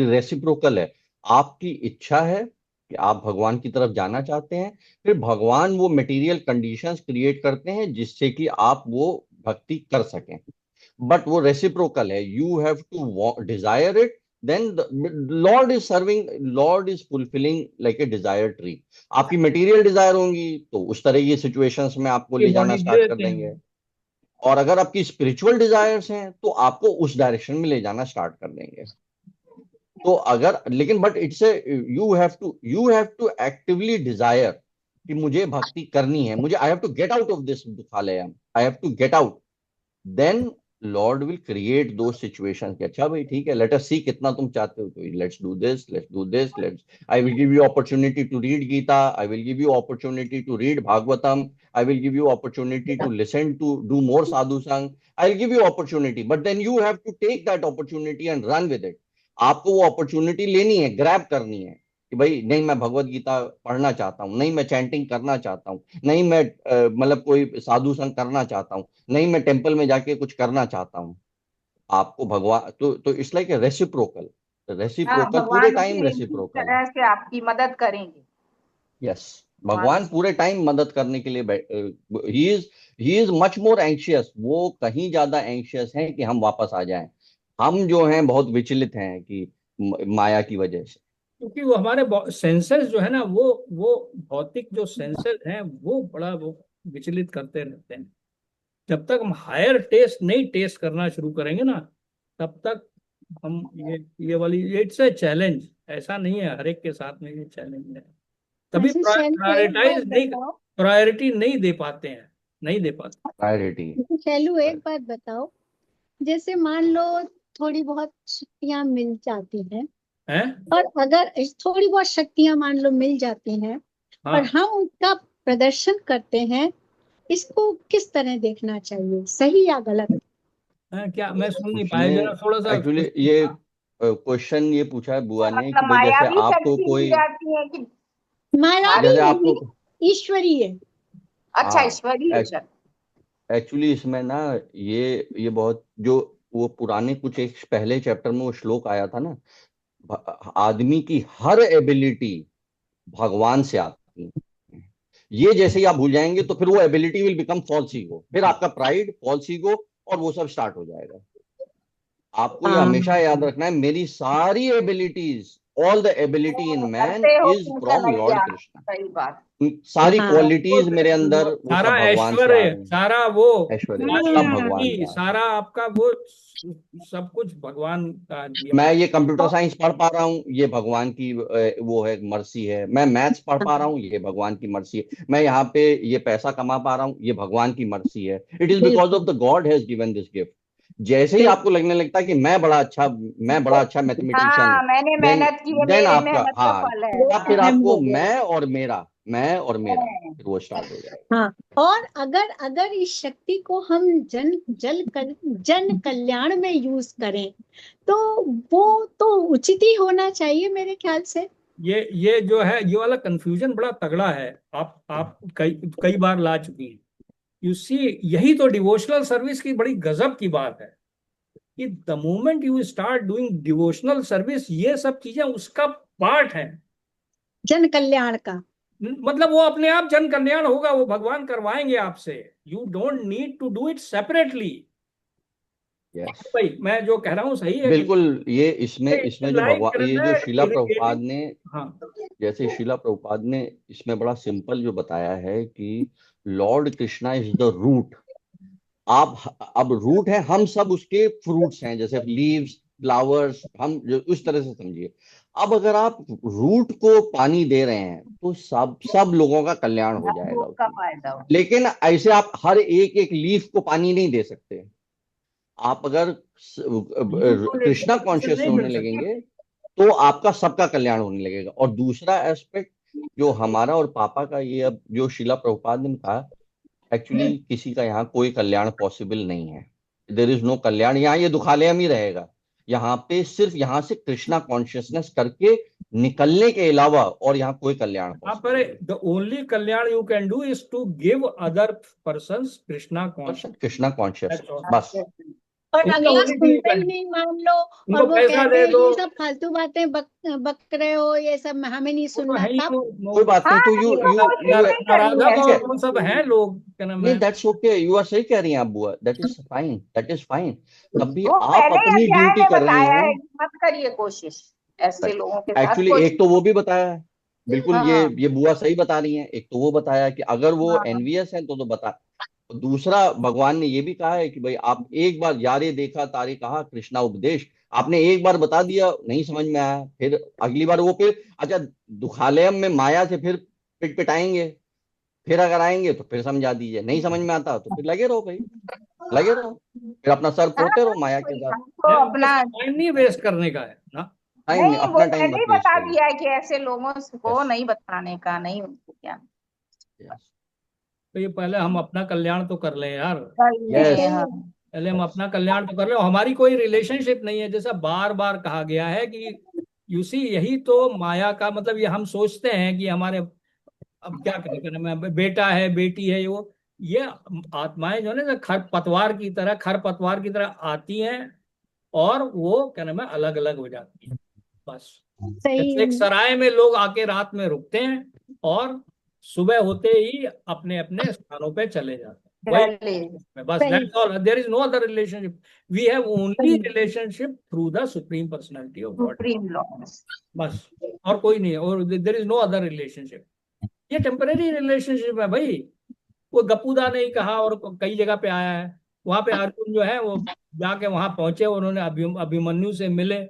Speaker 6: रेसिप्रोकल है। आपकी इच्छा है कि आप भगवान की तरफ जाना चाहते हैं, फिर भगवान वो मटेरियल कंडीशंस क्रिएट करते हैं जिससे कि आप वो भक्ति कर सकें। बट वो रेसिप्रोकल है। You have to desire it, then the Lord is serving, Lord is fulfilling like a desire tree. आपकी मटेरियल डिजायर होंगी तो उस तरह की सिचुएशंस में आपको ले जाना स्टार्ट कर देंगे, और अगर आपकी स्पिरिचुअल डिजायर्स हैं तो आपको उस डायरेक्शन में ले जाना स्टार्ट कर देंगे। तो अगर लेकिन but it's you have to actively desire कि मुझे भक्ति करनी है, मुझे I have to get out of this दुखालयम, I have to get out, then lord will create दो सिचुएशन कि अच्छा भाई ठीक है, लेट अस सी कितना तुम चाहते हो, तो let's do this, let's do this, let's, I will give you opportunity to read Gita, I will give you opportunity to read Bhagavatam, I will give you opportunity to listen to do more sadhu sang, I will give you opportunity, but then you have to take that opportunity and run with it. आपको वो अपॉर्चुनिटी लेनी है, ग्रैब करनी है कि भाई नहीं मैं भगवत गीता पढ़ना चाहता हूँ, नहीं मैं चैंटिंग करना चाहता हूँ, नहीं मैं मतलब कोई साधु संग करना चाहता हूँ, नहीं मैं टेम्पल में जाके कुछ करना चाहता हूँ। आपको भगवान तो इट्स लाइक रेसिप्रोकल,
Speaker 3: हाँ,
Speaker 6: रेसिप्रोकल पूरे
Speaker 3: भगवान
Speaker 6: टाइम
Speaker 3: भी इस
Speaker 6: रेसिप्रोकल है।
Speaker 3: तरह से आपकी मदद करेंगे।
Speaker 6: यस,
Speaker 3: भगवान
Speaker 6: भगवान पूरे टाइम मदद करने के लिए he is much more anxious, वो कहीं ज्यादा एंशियस हैं कि हम वापस आ जाएं। हम जो हैं बहुत विचलित हैं कि माया की वजह से।
Speaker 2: क्योंकि वो हमारे सेंसर्स जो है ना, वो भौतिक जो सेंसर्स हैं वो बड़ा वो विचलित करते रहते हैं। जब तक हम हायर टेस्ट नहीं टेस्ट करना शुरू करेंगे ना, तब तक हम ये वाली, इट्स ए चैलेंज। ऐसा नहीं है हर एक के साथ में ये चैलेंज है। तभी
Speaker 4: अच्छा शैलू एक बात
Speaker 2: प्रायोरिटाइज नहीं,
Speaker 4: बताओ।
Speaker 2: प्रायोरिटी नहीं दे पाते हैं, नहीं दे पाते
Speaker 6: प्रायोरिटी।
Speaker 4: अच्छा, शैलू एक बात बताओ। जैसे मान लो थोड़ी बहुत शक्तियां मिल जाती हैं,
Speaker 2: हैं।
Speaker 4: और अगर थोड़ी बहुत शक्तियां मान लो मिल जाती हैं और
Speaker 2: हाँ,
Speaker 4: हम उनका प्रदर्शन करते हैं, इसको किस तरह देखना चाहिए, सही या गलत?
Speaker 2: हैं, क्या मैं सुन नहीं पाया,
Speaker 6: उसमें
Speaker 2: जरा थोड़ा सा
Speaker 6: एक्चुअली ये क्वेश्चन ये पूछा है बुआ ने
Speaker 3: मतलब
Speaker 6: कि भाई जैसे
Speaker 3: मायावी
Speaker 6: आपको
Speaker 3: शक्ति मिल
Speaker 6: कोई,
Speaker 3: जाती है कि
Speaker 4: मायावी
Speaker 6: जैसे
Speaker 3: भारी?
Speaker 6: आपको,
Speaker 4: नहीं, ईश्वरीय।
Speaker 3: अच्छा,
Speaker 6: हाँ,
Speaker 3: ईश्वरीय शक्ति।
Speaker 6: एक्चुअली इसमें ना ये बहुत जो वो पुराने कुछ एक पहले चैप्टर में वो श्लोक आया था ना, आदमी की हर एबिलिटी भगवान से आती है। ये जैसे ही आप भूल जाएंगे तो फिर वो ability will become false ego, फिर आपका प्राइड, फॉल्स ईगो और वो सब स्टार्ट हो जाएगा। आपको ये
Speaker 4: हाँ,
Speaker 6: हमेशा याद रखना है, मेरी सारी abilities, all the ability in man
Speaker 3: करते हो
Speaker 6: इज
Speaker 3: तुम
Speaker 6: फ्रॉम लॉर्ड
Speaker 3: कन्हैया।
Speaker 6: कृष्ण।
Speaker 3: सही बात।
Speaker 6: सारी
Speaker 4: हाँ,
Speaker 6: क्वालिटीज मेरे अंदर वो
Speaker 2: सारा
Speaker 6: सब भगवान से आ
Speaker 2: ऐश्वर्य,
Speaker 6: रही हैं।
Speaker 2: सारा वो
Speaker 6: ऐश्वर्य सब भगवान
Speaker 2: शक्ति,
Speaker 6: का है।
Speaker 2: सारा आपका वो सब कुछ भगवान का दिया
Speaker 6: मैं
Speaker 2: हुआ।
Speaker 6: ये कंप्यूटर साइंस पढ़ पा रहा हूँ, ये भगवान की वो है, मर्सी है। मैं मैथ्स पढ़ पा रहा हूँ, ये भगवान की मर्सी है। मैं यहाँ पे ये पैसा कमा पा रहा हूँ, ये भगवान की मर्सी है। इट इज बिकॉज ऑफ
Speaker 4: बिल्कुल
Speaker 6: the God has given this gift. जैसे ही आपको
Speaker 4: बिल्कुल।
Speaker 6: लगने लगता है कि मैं बड़ा अच्छा मैथमेटिशियन हूँ,
Speaker 3: हाँ, मैंने
Speaker 6: देन
Speaker 3: मेहनत की है,
Speaker 6: देन
Speaker 3: मेरी
Speaker 6: आपका,
Speaker 3: मेहनत का
Speaker 6: हाँ,
Speaker 3: फल है।
Speaker 4: वो
Speaker 6: तब फिर
Speaker 4: अहम
Speaker 6: आपको
Speaker 4: हो गया।
Speaker 6: मैं और मेरा
Speaker 3: हाँ।
Speaker 6: फिर वो स्टार्ट हो जाएगा।
Speaker 4: हाँ, और अगर अगर इस शक्ति को हम जन कल्याण में यूज करें, तो वो तो उचित ही होना चाहिए मेरे ख्याल से।
Speaker 2: ये जो है, ये वाला कंफ्यूजन बड़ा तगड़ा है। आप कई कई बार ला चुकी हैं। यू सी, यही तो डिवोशनल सर्विस की बड़ी गजब की बात है कि the moment you start doing devotional service, ये सब चीजें उसका पार्ट है।
Speaker 4: जन कल्याण का।
Speaker 2: मतलब वो अपने आप जन कल्याण होगा, वो भगवान करवाएंगे आपसे। You don't need to do it separately.
Speaker 6: Yes,
Speaker 2: भाई मैं जो कह रहा हूँ सही है कि
Speaker 6: बिल्कुल। ये इसमें इसमें जो
Speaker 2: लाइक
Speaker 6: भगवान, ये
Speaker 2: करना
Speaker 6: जो
Speaker 2: है
Speaker 6: शिला प्रभुपाद
Speaker 2: इरिगेटिंग।
Speaker 6: ने,
Speaker 2: हाँ,
Speaker 6: जैसे शिला प्रभुपाद ने इसमें बड़ा सिंपल जो बताया है कि Lord Krishna is the root. आप अब रूट है, हम सब उसके फ्रूट्स हैं, जैसे लीव्स, फ्लावर्स, हम जो उस तरह से समझिए। अब अगर आप रूट को पानी दे रहे हैं तो सब सब लोगों का कल्याण हो
Speaker 3: हर
Speaker 6: जाएगा
Speaker 3: लोग का
Speaker 6: उसमें।
Speaker 3: फायदा हो।
Speaker 6: लेकिन ऐसे आप हर एक एक लीफ को पानी नहीं दे सकते। आप अगर कृष्णा
Speaker 2: यूनिवर्सल
Speaker 6: कॉन्शियस
Speaker 2: नहीं
Speaker 6: होने
Speaker 2: मिल सकता।
Speaker 6: लगेंगे तो आपका सबका कल्याण होने लगेगा। और दूसरा एस्पेक्ट जो हमारा और पापा का, ये अब जो शिला प्रभुपाद ने कहा, एक्चुअली किसी का यहाँ कोई कल्याण पॉसिबल नहीं है। देर इज नो कल्याण, यहाँ ये दुखालयम ही रहेगा। यहाँ पे सिर्फ यहाँ से कृष्णा कॉन्शियसनेस करके निकलने के अलावा और यहाँ कोई कल्याण
Speaker 2: आप
Speaker 6: पॉसिबल नहीं।
Speaker 2: द ओनली कल्याण you can do is to give other persons Krishna conscious.
Speaker 6: Krishna conscious
Speaker 2: that's all.
Speaker 6: बस।
Speaker 4: और
Speaker 2: इट्स द
Speaker 4: अगला
Speaker 2: ओनली थिंग यू
Speaker 4: सुनता ही
Speaker 2: कैन।
Speaker 4: नहीं मान लो, और
Speaker 2: उनको
Speaker 4: वो
Speaker 2: पैसा
Speaker 4: कहते
Speaker 2: दे
Speaker 4: हैं
Speaker 2: दो।
Speaker 4: ये सब फालतू बातें बक रहे हो, ये सब हमें नहीं
Speaker 2: वो तो
Speaker 4: सुनना,
Speaker 2: है ही,
Speaker 4: तब
Speaker 6: कोई बात नहीं,
Speaker 3: हाँ,
Speaker 6: तो यू
Speaker 3: नहीं तो
Speaker 6: यू
Speaker 3: कोशिश
Speaker 6: यू
Speaker 3: नहीं करी
Speaker 2: नाराधम
Speaker 3: है
Speaker 6: ठीक
Speaker 2: और
Speaker 6: है।
Speaker 2: वो सब हैं लोग, क्या नाम
Speaker 6: नहीं,
Speaker 2: है।
Speaker 6: दैट्स ओके, यू आर सही कह रही हैं आप बुआ, that is fine, that is fine. तब भी
Speaker 3: वो
Speaker 6: आप
Speaker 3: पहले ही
Speaker 6: अपनी
Speaker 3: अध्याय
Speaker 6: ड्यूटी
Speaker 3: में
Speaker 6: कर रही
Speaker 3: बताया
Speaker 6: हैं।
Speaker 3: है कि मत करिए कोशिश, ऐसे लोगों के साथ
Speaker 6: एक्चुअली
Speaker 3: कोशिश।
Speaker 6: एक तो वो भी बताया है, बिल्कुल,
Speaker 3: हाँ
Speaker 6: ये बुआ सही बता रही हैं। एक तो वो बताया कि अगर वो
Speaker 3: हाँ।
Speaker 6: एनवीएस है तो बता। दूसरा, भगवान ने ये भी कहा है कि भाई आप एक बार यारे देखा तारे कहा कृष्णा उपदेश, आपने एक बार बता दिया, नहीं समझ में आया, फिर अगली बार वो फिर अच्छा दुखालयम में माया से फिर पिट पिटाएंगे। फिर अगर आएंगे तो फिर समझा दीजिए, नहीं समझ में आता तो फिर लगे रहो भाई। लगे रहो, फिर अपना सर फोड़ते रहो माया के साथ।
Speaker 3: हमको अपना
Speaker 2: टाइम नहीं वेस्ट करने का है ना।
Speaker 6: टाइम नहीं,
Speaker 3: नहीं, वो
Speaker 6: अपना टाइम
Speaker 3: पहले
Speaker 6: मत
Speaker 3: ही
Speaker 6: वेस्ट
Speaker 3: बता
Speaker 6: करिए।
Speaker 3: दिया है कि ऐसे लोगों को
Speaker 6: यस
Speaker 3: नहीं बताने का, नहीं उनको क्या
Speaker 6: यस
Speaker 2: तो ये पहले हम अपना कल्याण तो कर लें यार।
Speaker 3: कर
Speaker 6: यस।
Speaker 3: ले। हाँ,
Speaker 2: पहले हम अपना कल्याण तो कर लें। हमारी कोई रिलेशनशिप नहीं है, जैसा बार बार कहा गया है कि यूसी यही तो माया का मतलब। ये हम सोचते हैं कि हमारे अब क्या करें, मैं बेटा है बेटी है, ये आत्माएं जो है ना खर पतवार की तरह आती हैं और वो क्या नाम है अलग अलग हो जाती है बस। जैसे एक
Speaker 4: सही।
Speaker 2: सराय में लोग आके रात में रुकते हैं और सुबह होते ही अपने अपने स्थानों पे चले जाते हैं, वही
Speaker 3: चले।
Speaker 2: बस।
Speaker 4: सही।
Speaker 2: That's all, there is no other relationship. We have only
Speaker 4: सही।
Speaker 2: Relationship through the supreme personality of God,
Speaker 3: supreme lords.
Speaker 2: बस। और कोई नहीं है, और there is no other relationship. ये टेम्परेरी रिलेशनशिप है भाई। वो गप्पूदा ने ही कहा और कई जगह पे आया है। वहां पे अर्जुन जो है वो जाके वहां पहुंचे, उन्होंने अभिमन्यु से मिले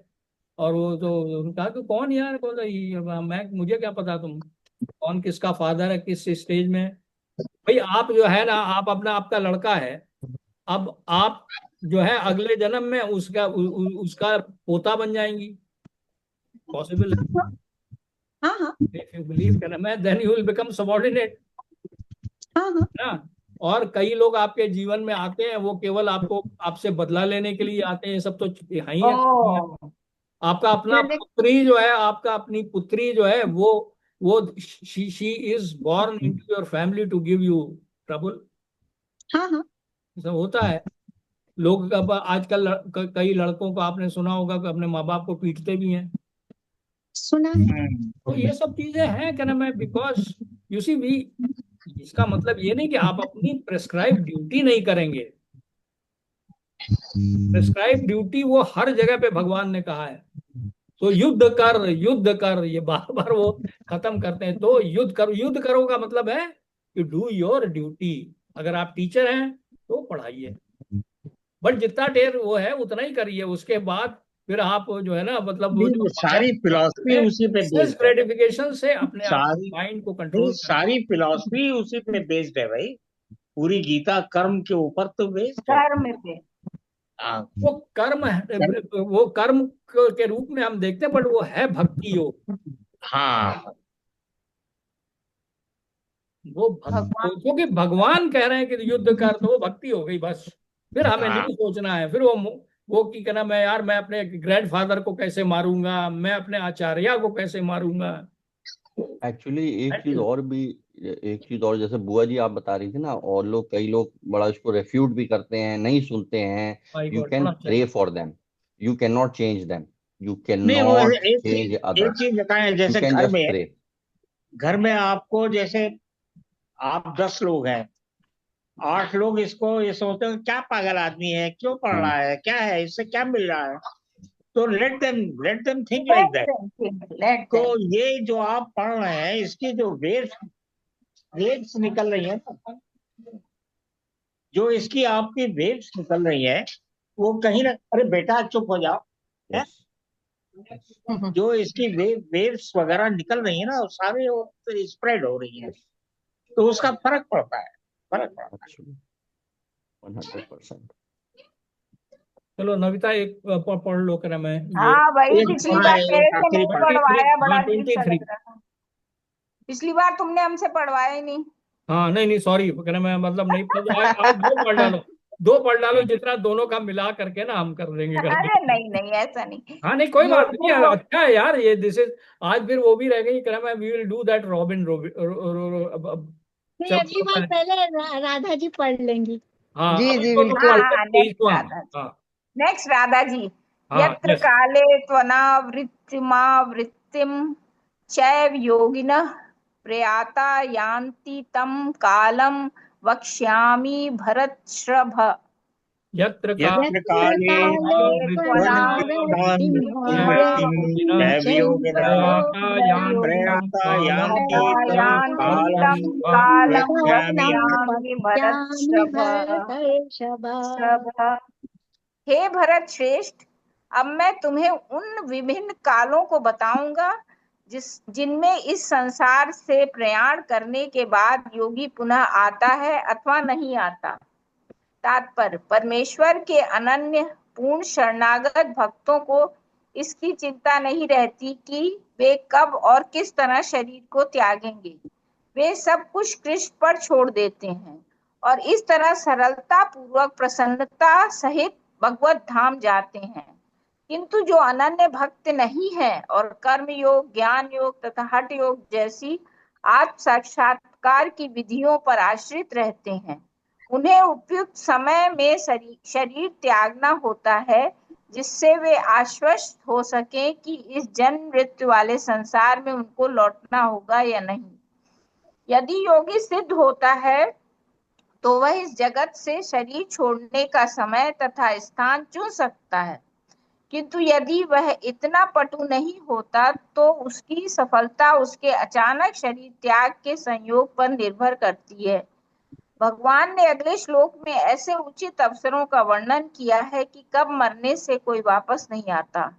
Speaker 2: और वो तो उन्होंने कहा कि कौन यार, कौन मैं, मुझे क्या पता तुम कौन, किसका फादर है, किस स्टेज में है। भाई आप जो है ना, आप अपना आपका लड़का है, अब आप जो है अगले जन्म में उसका पोता बन जाएंगी, पॉसिबल है।
Speaker 4: हाँ हाँ
Speaker 2: इफ यू बिलीव क्या नाम है, then you will become subordinate
Speaker 4: हाँ हाँ।
Speaker 2: ना। और कई लोग आपके जीवन में आते हैं, वो केवल आपको आपसे बदला लेने के लिए आते हैं, ये सब तो है ही है।
Speaker 3: ओ,
Speaker 2: आपका अपना
Speaker 3: ये देख।
Speaker 2: पुत्री जो है, आपका अपनी पुत्री जो है, वो she is born into your family to give you trouble.
Speaker 4: हाँ हाँ।
Speaker 2: ऐसा होता है। लोग अब आजकल कई लड़कों को आपने सुना होगा कि अपने माँ बाप को पीटते भी हैं।
Speaker 4: सुना है।
Speaker 2: तो ये सब चीजें हैं क्या नाम है, बिकॉज यू सी वी, इसका मतलब ये नहीं कि आप अपनी प्रेस्क्राइब ड्यूटी नहीं करेंगे। प्रेस्क्राइब ड्यूटी वो हर जगह पे भगवान ने कहा है। तो युद्ध कर, ये बार बार वो खत्म करते हैं। तो युद्ध करो का मतलब है कि डू योर ड्यूटी। अगर आप टीचर हैं तो पढ़ाइए, बट जितना ढेर वो है उतना ही करिए। उसके बाद फिर आप जो है ना, मतलब वो जो
Speaker 1: नहीं, सारी फिलॉसफी उसी पे
Speaker 2: सेल्फ
Speaker 1: बेस्ड है।
Speaker 2: ग्रेटिफिकेशन से अपने आप
Speaker 1: सारी
Speaker 2: माइंड को
Speaker 1: नहीं,
Speaker 2: कंट्रोल करें।
Speaker 1: सारी फिलॉसफी उसी पे बेस्ड है भाई। पूरी गीता कर्म के ऊपर तो बेस्ड है।
Speaker 3: कर्म पे।
Speaker 1: हाँ।
Speaker 2: वो कर्म है, वो कर्म के रूप में हम देखते हैं, बट वो है भक्ति योग।
Speaker 1: हाँ।
Speaker 2: वो
Speaker 3: भगवान।
Speaker 2: क्योंकि भगवान कह रहे हैं कि युद्ध कर, तो वो भक्ति हो गई बस। फिर हमें
Speaker 1: हाँ।
Speaker 2: नहीं सोचना है। फिर वो की कहना, मैं यार मैं अपने ग्रैंडफादर को कैसे मारूंगा, मैं अपने आचार्य को कैसे मारूंगा।
Speaker 6: एक्चुअली एक चीज और जैसे बुआ जी आप बता रही थी ना, और लोग कई लोग बड़ा उसको रेफ्यूट भी करते हैं, नहीं सुनते हैं।
Speaker 2: माय
Speaker 6: यू
Speaker 2: गॉड,
Speaker 6: कैन
Speaker 2: होना चाहिए।
Speaker 6: Pray for them, you can not change them, you can
Speaker 1: नहीं, वो
Speaker 6: नॉट
Speaker 1: एक
Speaker 6: चेंज
Speaker 1: चीज एक
Speaker 6: अदर्स,
Speaker 1: चीज बताएं।
Speaker 6: यू
Speaker 1: जैसे
Speaker 6: कैन जस्ट प्रे।
Speaker 1: घर में आपको जैसे आप 10 लोग हैं, 8 लोग इसको ये सोचते हैं क्या पागल आदमी है, क्यों पढ़ रहा है, क्या है, इससे क्या मिल रहा है। तो let them think like that.
Speaker 3: Let
Speaker 1: तो
Speaker 3: देम।
Speaker 1: ये जो आप पढ़ रहे हैं, इसकी जो वेव्स निकल रही है ना, जो इसकी आपकी वेव्स निकल रही है, वो कहीं ना, अरे बेटा चुप हो जाओ, है।
Speaker 6: यस
Speaker 1: जो इसकी वेव्स वगैरह निकल रही है ना, वो सारे स्प्रेड हो रही है। तो उसका फर्क पड़ता है। फर्क पड़ता है।
Speaker 6: एक्चुअली 100%।
Speaker 2: चलो नविता एक पढ़ लो क्या मैं ये
Speaker 3: हाँ भाई,
Speaker 1: एक
Speaker 3: पिछली
Speaker 1: हाँ,
Speaker 3: बार मेरे
Speaker 1: एक
Speaker 3: से
Speaker 1: आखिरी
Speaker 3: नहीं
Speaker 2: 23।
Speaker 3: पढ़वाया, बड़ा
Speaker 2: हाँ
Speaker 3: अजीब सा
Speaker 2: 23।
Speaker 3: लग रहा था। पिछली बार तुमने हमसे पढ़वाया ही नहीं।
Speaker 2: हाँ नहीं नहीं, सॉरी कहना मैं मतलब नहीं, आप दो पढ़ डालो, जितना दोनों का मिला करके ना हम कर देंगे करके।
Speaker 3: अरे नहीं नहीं, ऐसा नहीं।
Speaker 2: हाँ नहीं कोई बात नहीं,
Speaker 3: वो
Speaker 2: अच्छा है यार ये, दिस इज। आज फिर वो भी रह गई कहना मैं, we will do that Robin
Speaker 4: नहीं,
Speaker 2: सब।
Speaker 4: अगली बार पहले राधा जी पढ़ लेंगी।
Speaker 2: हाँ
Speaker 7: जी
Speaker 2: अभी
Speaker 7: जी
Speaker 2: तो
Speaker 3: हाँ
Speaker 7: बिल्कुल।
Speaker 2: पढ़
Speaker 3: हाँ, नेक्स्ट
Speaker 2: 23वां।
Speaker 3: राधा जी।
Speaker 2: हाँ
Speaker 3: नेक्स्ट राधा जी।
Speaker 2: हाँ
Speaker 3: यत्र
Speaker 2: यस।
Speaker 3: काले त्वनावृत्तिमावृत्तिम चैव योगिनः प्रयाता यान्ति तं कालं वक्ष्यामि भरतर्षभ।
Speaker 2: यत्र
Speaker 1: यत्र
Speaker 2: काले
Speaker 4: यत्र
Speaker 1: काले
Speaker 4: काले
Speaker 3: त्वनावृत्तिमावृत्तिं
Speaker 4: त्वनावृत्तिमवृत्तिं
Speaker 1: दैवयोगिनः
Speaker 2: प्रयाता
Speaker 3: दैवयोगिनः
Speaker 2: यान्ति
Speaker 1: प्रयाता
Speaker 2: कालं
Speaker 1: यान्ति
Speaker 3: प्रयाता
Speaker 1: तं
Speaker 3: यान्ति
Speaker 2: वक्ष्यामि
Speaker 3: तं
Speaker 1: कालं
Speaker 3: कालं
Speaker 1: वक्ष्यामि
Speaker 4: कालं
Speaker 3: वक्ष्यामि
Speaker 4: पश्यामि
Speaker 3: भरतर्षभ।
Speaker 4: भरतर्षभ।
Speaker 3: हे भरत श्रेष्ठ, अब मैं तुम्हें उन विभिन्न कालों को बताऊंगा जिनमें इस संसार से प्रयाण करने के बाद योगी पुनः आता है अथवा नहीं आता, तात्पर्य, परमेश्वर के अनन्य पूर्ण शरणागत भक्तों को इसकी चिंता नहीं रहती कि वे कब और किस तरह शरीर को त्यागेंगे। वे सब कुछ कृष्ण पर छोड़ देते हैं और इस तरह सरलता पूर्वक प्रसन्नता सहित भगवत धाम जाते हैं। किंतु जो अनन्य भक्त नहीं है और कर्म योग, ज्ञान योग तथा हठ योग जैसी आत्म साक्षात्कार की विधियों पर आश्रित रहते हैं, उन्हें उपयुक्त समय में शरीर त्यागना होता है, जिससे वे आश्वस्त हो सके कि इस जन्म मृत्यु वाले संसार में उनको लौटना होगा या नहीं। यदि योगी सिद्ध होता है तो वह इस जगत से शरीर छोड़ने का समय तथा स्थान चुन सकता है, किंतु यदि वह इतना पटु नहीं होता तो उसकी सफलता उसके अचानक शरीर त्याग के संयोग पर निर्भर करती है। भगवान ने अगले श्लोक में ऐसे उचित अवसरों का वर्णन किया है कि कब मरने से कोई वापस नहीं आता।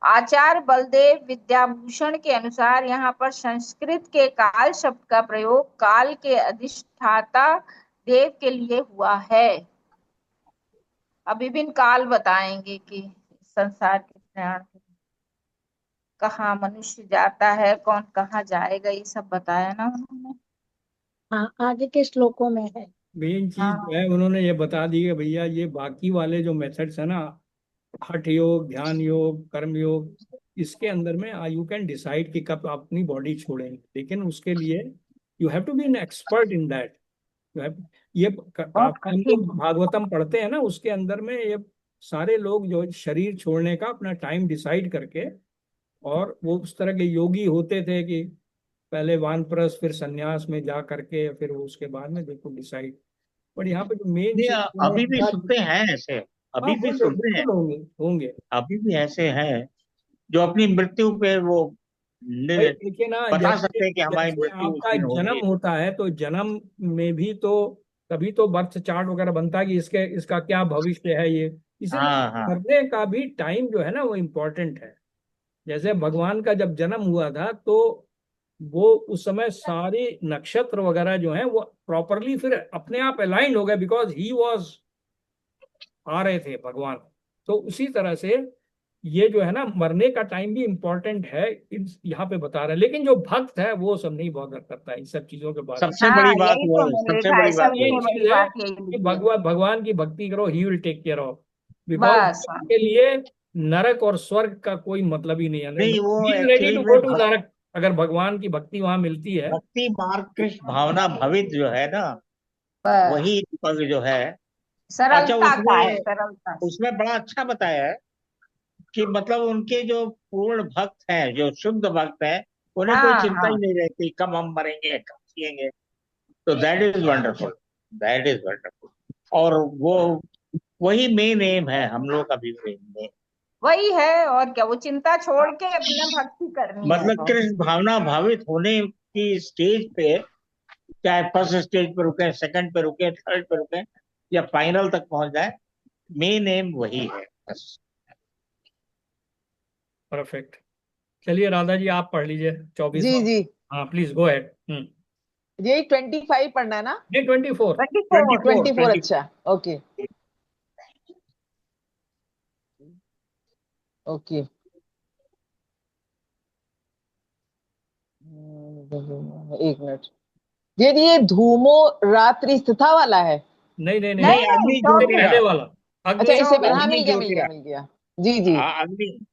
Speaker 3: आचार्य बलदेव विद्याभूषण के अनुसार यहाँ पर संस्कृत के काल शब्द का प्रयोग काल के अधिष्ठाता देव के लिए हुआ है। अब विभिन्न काल बताएंगे कि संसार के प्रयाण कहाँ मनुष्य जाता है, कौन कहाँ जाएगा, ये सब बताया ना उन्होंने।
Speaker 4: हाँ, आगे के श्लोकों में है।
Speaker 2: मेन चीज जो है उन्होंने ये बता दी कि भैया ये बाकी वाले जो मेथड्स है ना, हठ योग, ध्यान योग, कर्म योग, इसके अंदर में यू कैन डिसाइड कि कब आप अपनी बॉडी छोड़ेंगे, लेकिन उसके लिए you have to be an expert in that. ये हम लोग भागवतम पढ़ते हैं ना, उसके अंदर में ये सारे लोग जो शरीर छोड़ने का अपना टाइम डिसाइड करके, और वो उस तरह के योगी होते थे कि पहले वानप्रस्थ फिर सन्यास में जा करके फिर उसके बाद में देखो डिसाइड। पर यहाँ पे जो मेन
Speaker 1: नहीं,
Speaker 2: चीज
Speaker 1: अभी भी सुनते हैं ऐसे, अभी भी सुनते हैं,
Speaker 2: बिल्कुल होंगे होंगे।
Speaker 1: अभी भी ऐसे हैं जो अपनी मृत्यु पे वो
Speaker 2: भाई देखिए ना,
Speaker 1: बता
Speaker 2: जैसे
Speaker 1: सकते हैं कि हमारी
Speaker 2: जैसे
Speaker 1: मृत्यु उस
Speaker 2: आपका
Speaker 1: दिन होगी।
Speaker 2: जन्म होता है तो जन्म में भी तो तभी तो बर्थ चार्ट वगैरह बनता है कि इसका क्या भविष्य है ये। इसीलिए
Speaker 1: हाँ हाँ
Speaker 2: मरने का भी टाइम जो है ना वो इम्पोर्टेंट है। जैसे भगवान का जब जन्म हुआ था तो वो उस समय सारे नक्षत्र वगैरह जो हैं वो प्रॉपरली फिर अपने आप अलाइन हो गए, बिकॉज ही वॉज आ रहे थे भगवान। तो उसी तरह से ये जो है ना मरने का टाइम भी इम्पोर्टेंट है, यहाँ पे बता रहा है। लेकिन जो भक्त है वो सब नहीं बॉदर करता है इन सब चीजों के बारे में।
Speaker 1: सबसे
Speaker 3: हाँ,
Speaker 1: बड़ी बात
Speaker 3: यही
Speaker 1: वो
Speaker 3: तो
Speaker 1: है,
Speaker 3: मैंने
Speaker 1: सबसे
Speaker 3: लिखा है,
Speaker 1: बड़ी बात
Speaker 2: ये
Speaker 1: वही
Speaker 3: सबसे
Speaker 1: है।
Speaker 3: बड़ी
Speaker 2: चीज है
Speaker 3: बात यही
Speaker 2: कि
Speaker 3: लिखी है।
Speaker 2: भगवान की भक्ति करो, he will take care of. Because
Speaker 3: बस हाँ।
Speaker 2: के लिए नरक और स्वर्ग का कोई मतलब ही नहीं है।
Speaker 1: नहीं, वो
Speaker 2: he is ready
Speaker 1: actually
Speaker 2: to
Speaker 1: में
Speaker 2: गो टू नरक अगर भगवान की भक्ति वहां मिलती है।
Speaker 1: भक्ति मार्ग कृष्ण भावना भवित जो है ना,
Speaker 3: बस
Speaker 1: वही पग जो है। अच्छा,
Speaker 3: सरलता का है,
Speaker 1: उसमें
Speaker 3: सरलता से।
Speaker 1: उसमें बड़ा अच्छा बताया है कि मतलब उनके जो पूर्ण भक्त हैं, जो शुद्ध भक्त हैं, उन्हें कोई
Speaker 3: हाँ
Speaker 1: चिंता ही
Speaker 3: हाँ,
Speaker 1: नहीं रहती कब हम मरेंगे कब जिएंगे। तो that is wonderful, that is wonderful. और वो वही मेन एम है हम लोग का भी मेन।
Speaker 3: वही है और क्या, वो चिंता छोड़ के अपना भक्ति करनी है
Speaker 1: मतलब
Speaker 3: बस।
Speaker 1: कृष्ण भावना भावित होने की स्टेज पे, चाहे फर्स्ट स्टेज पे रुके, सेकंड पे रुके, थर्ड पे रुके, या फाइनल तक पहुंच जाए, मेन एम वही है बस।
Speaker 2: परफेक्ट। चलिए राधा जी आप पढ़ लीजिए
Speaker 7: जी
Speaker 2: 24वां।
Speaker 7: जी,
Speaker 2: हाँ प्लीज गो अहेड।
Speaker 7: यही 25 पढ़ना है ना?
Speaker 2: ये 24।
Speaker 3: 24।
Speaker 7: 24,
Speaker 1: 24।
Speaker 7: अच्छा, ओके ओके। एक मिनट, ये धूमो रात्रि स्थिता वाला है?
Speaker 2: नहीं नहीं नहीं,
Speaker 3: नहीं
Speaker 1: नहीं,
Speaker 3: नहीं,
Speaker 1: अग्नि
Speaker 2: इससे
Speaker 1: ज्योतिरा।
Speaker 2: पहले वाला
Speaker 7: अच्छा,
Speaker 2: अग्नि
Speaker 7: इससे हाँ,
Speaker 1: अग्नि
Speaker 7: मिल गया मिल गया
Speaker 1: ज्योतिरा।
Speaker 7: मिल गया। जी जी,
Speaker 1: हाँ, अग्नि।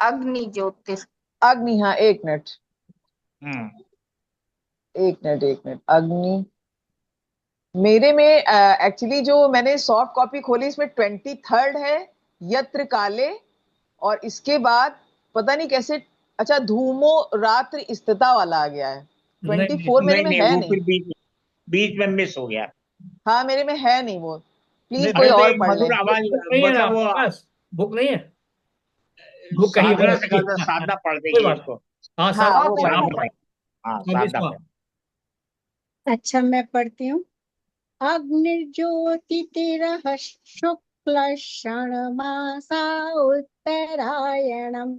Speaker 3: अग्नि ज्योतिष।
Speaker 7: अग्नि, हाँ, एक मिनट
Speaker 1: हम्म।
Speaker 7: एक मिनट एक मिनट। अग्नि मेरे में एक्चुअली जो मैंने सॉफ्ट कॉपी खोली इसमें 23 है, यत्र काले, और इसके बाद पता नहीं कैसे, अच्छा, धूमो रात्रि स्थिता वाला आ गया है।
Speaker 2: नहीं नहीं
Speaker 7: 24 मेरे
Speaker 1: नहीं
Speaker 7: में
Speaker 1: नहीं,
Speaker 7: है
Speaker 1: वो
Speaker 7: नहीं।
Speaker 1: फिर बीच बीच में मिस हो गया।
Speaker 7: हाँ, मेरे में है नहीं वो, प्लीज
Speaker 2: नहीं,
Speaker 7: कोई
Speaker 1: अरे तो
Speaker 7: और
Speaker 1: एक
Speaker 7: पढ़
Speaker 1: मधुर
Speaker 7: लें।
Speaker 1: आवाज,
Speaker 2: बुक नहीं है ना
Speaker 1: मतलब वो
Speaker 2: आपके पास? बुक नहीं है? बुक कहीं और
Speaker 1: साधना से
Speaker 2: रखी
Speaker 1: कहता,
Speaker 2: है।
Speaker 1: साधना पढ़
Speaker 2: कोई
Speaker 1: देगी
Speaker 2: बात नहीं।
Speaker 1: इसको।
Speaker 2: हाँ
Speaker 7: हाँ,
Speaker 2: साथ
Speaker 7: वो
Speaker 3: ओके
Speaker 7: पढ़
Speaker 2: आप
Speaker 7: लें।
Speaker 3: ओके।
Speaker 2: पढ़ो।
Speaker 1: हाँ, साधना
Speaker 2: 24वां।
Speaker 1: पढ़।
Speaker 4: अच्छा, मैं पढ़ती हूँ। अग्निर्ज्योतिरः शुक्ल षण्मासा उत्तरायणम्